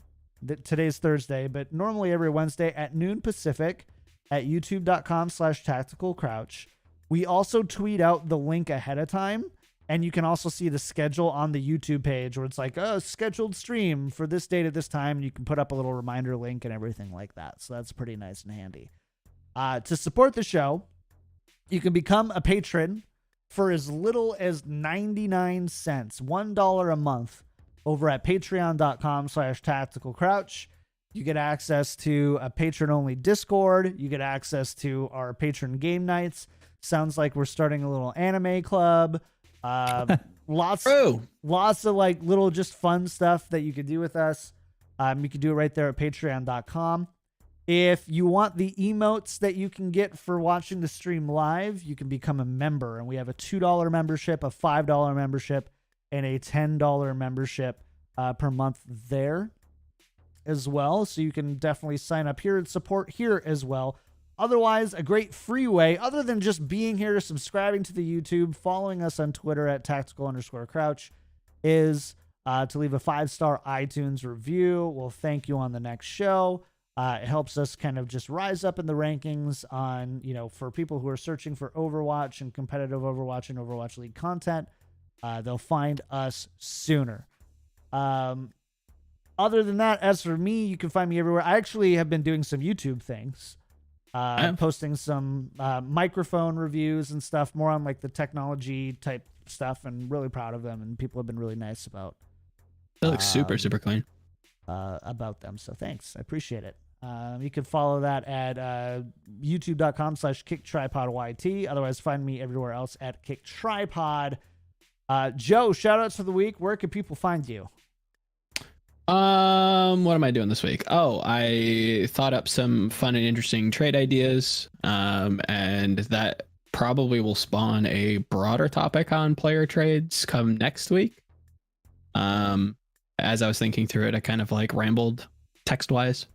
Today's Thursday, but normally every Wednesday at noon Pacific at youtube.com/tacticalcrouch. We also tweet out the link ahead of time, and you can also see the schedule on the YouTube page where it's like, scheduled stream for this date at this time. And you can put up a little reminder link and everything like that. So that's pretty nice and handy. To support the show, you can become a patron for as little as 99 cents, $1 a month, over at patreon.com/tacticalcrouch. You get access to a patron-only Discord. You get access to our patron game nights. Sounds like we're starting a little anime club. Lots of like little just fun stuff that you could do with us. You can do it right there at patreon.com. If you want the emotes that you can get for watching the stream live, you can become a member. And we have a $2 membership, a $5 membership, and a $10 membership per month there as well. So you can definitely sign up here and support here as well. Otherwise, a great free way, other than just being here, subscribing to the YouTube, following us on Twitter at tactical_crouch, is to leave a 5-star iTunes review. We'll thank you on the next show. It helps us kind of just rise up in the rankings on, for people who are searching for Overwatch and competitive Overwatch and Overwatch League content. They'll find us sooner. Other than that, as for me, you can find me everywhere. I actually have been doing some YouTube things, posting some microphone reviews and stuff, more on like the technology type stuff, and really proud of them. And people have been really nice about. They look super clean. About them. So thanks. I appreciate it. You can follow that at youtube.com/kicktripodyt. Otherwise, find me everywhere else at kicktripod. Joe, shout outs for the week. Where can people find you? What am I doing this week? Oh, I thought up some fun and interesting trade ideas. And that probably will spawn a broader topic on player trades come next week. As I was thinking through it, I kind of like rambled text wise.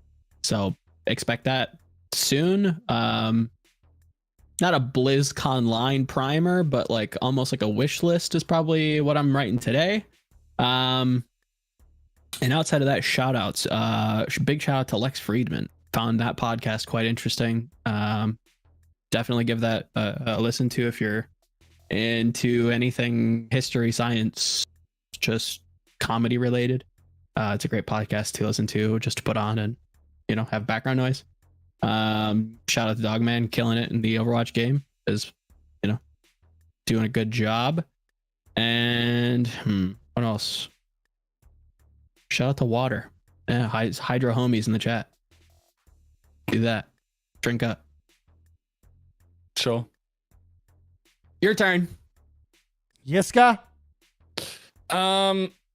So expect that soon. Not a BlizzCon line primer, but like almost like a wish list is probably what I'm writing today. And outside of that, shout outs. Big shout out to Lex Friedman. Found that podcast quite interesting. Definitely give that a listen to if you're into anything history, science, just comedy related. It's a great podcast to listen to, just to put on and, you know, have background noise. Shout out to Dogman, killing it in the Overwatch game, is, you know, doing a good job. And what else? Shout out to Water. Yeah, Hydro homies in the chat. Do that. Drink up. Sure. Your turn. Yeska?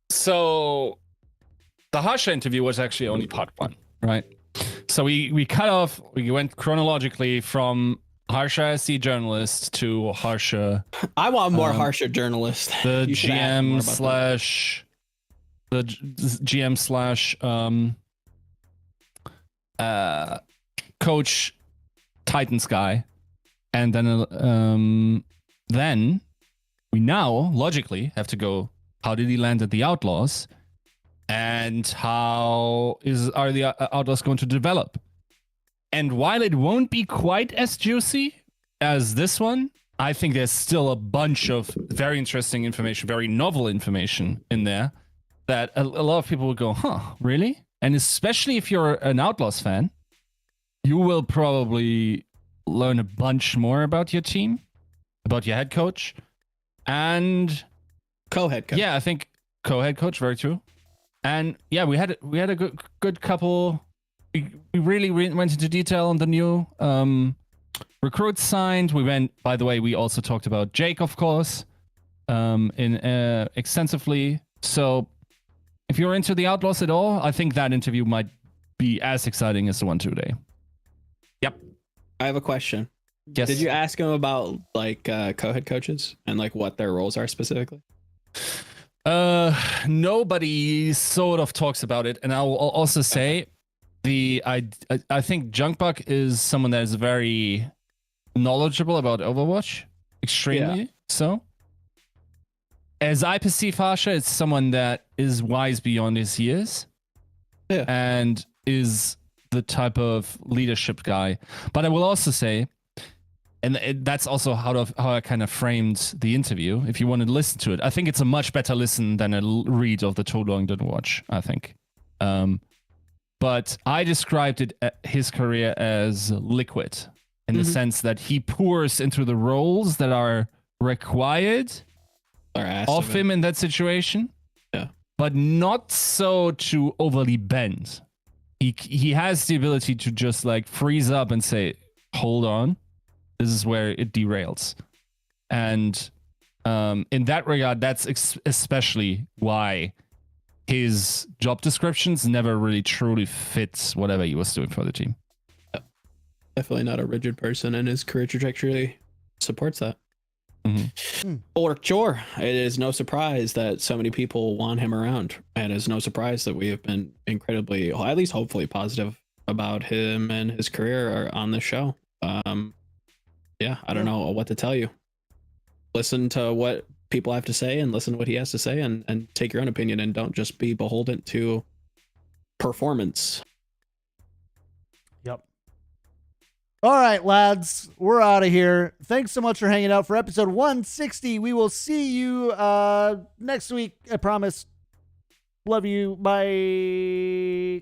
So the Harsha interview was actually only part one, right? So we cut off, we went chronologically from Harsha as the journalist to Harsha, I want more harsher journalists. the You should add more about that. GM slash coach Titans guy. And then we now logically have to go, how did he land at the Outlaws? And how are the Outlaws going to develop? And while it won't be quite as juicy as this one, I think there's still a bunch of very interesting information, very novel information in there that a lot of people will go, huh, really? And especially if you're an Outlaws fan, you will probably learn a bunch more about your team, about your head coach, and Co-head coach. yeah, I think co-head coach, very true. And yeah, we had a good couple. We really went into detail on the new recruits signed. By the way, we also talked about Jake, of course, extensively. So if you're into the Outlaws at all, I think that interview might be as exciting as the one today. Yep. I have a question. Yes. Did you ask him about like co-head coaches and like what their roles are specifically? Nobody sort of talks about it, and I will also say I think Junkbuck is someone that is very knowledgeable about Overwatch, extremely so. As I perceive Harsha, it's someone that is wise beyond his years, and is the type of leadership guy. But I will also say, and that's also how I kind of framed the interview. If you want to listen to it, I think it's a much better listen than a read of the Too Long Didn't Watch, I think. But I described his career as liquid in the sense that he pours into the roles that are required of him in that situation. Yeah. But not so to overly bend. He has the ability to just like freeze up and say, hold on. This is where it derails. And in that regard, that's especially why his job descriptions never really truly fits whatever he was doing for the team. Definitely not a rigid person, and his career trajectory supports that. Ulrich Jor, it is no surprise that so many people want him around, and it's no surprise that we have been incredibly, at least hopefully, positive about him and his career on this show. Yeah, I don't know what to tell you. Listen to what people have to say and listen to what he has to say, and take your own opinion, and don't just be beholden to performance. Yep. All right, lads, we're out of here. Thanks so much for hanging out for episode 160. We will see you next week. I promise. Love you. Bye.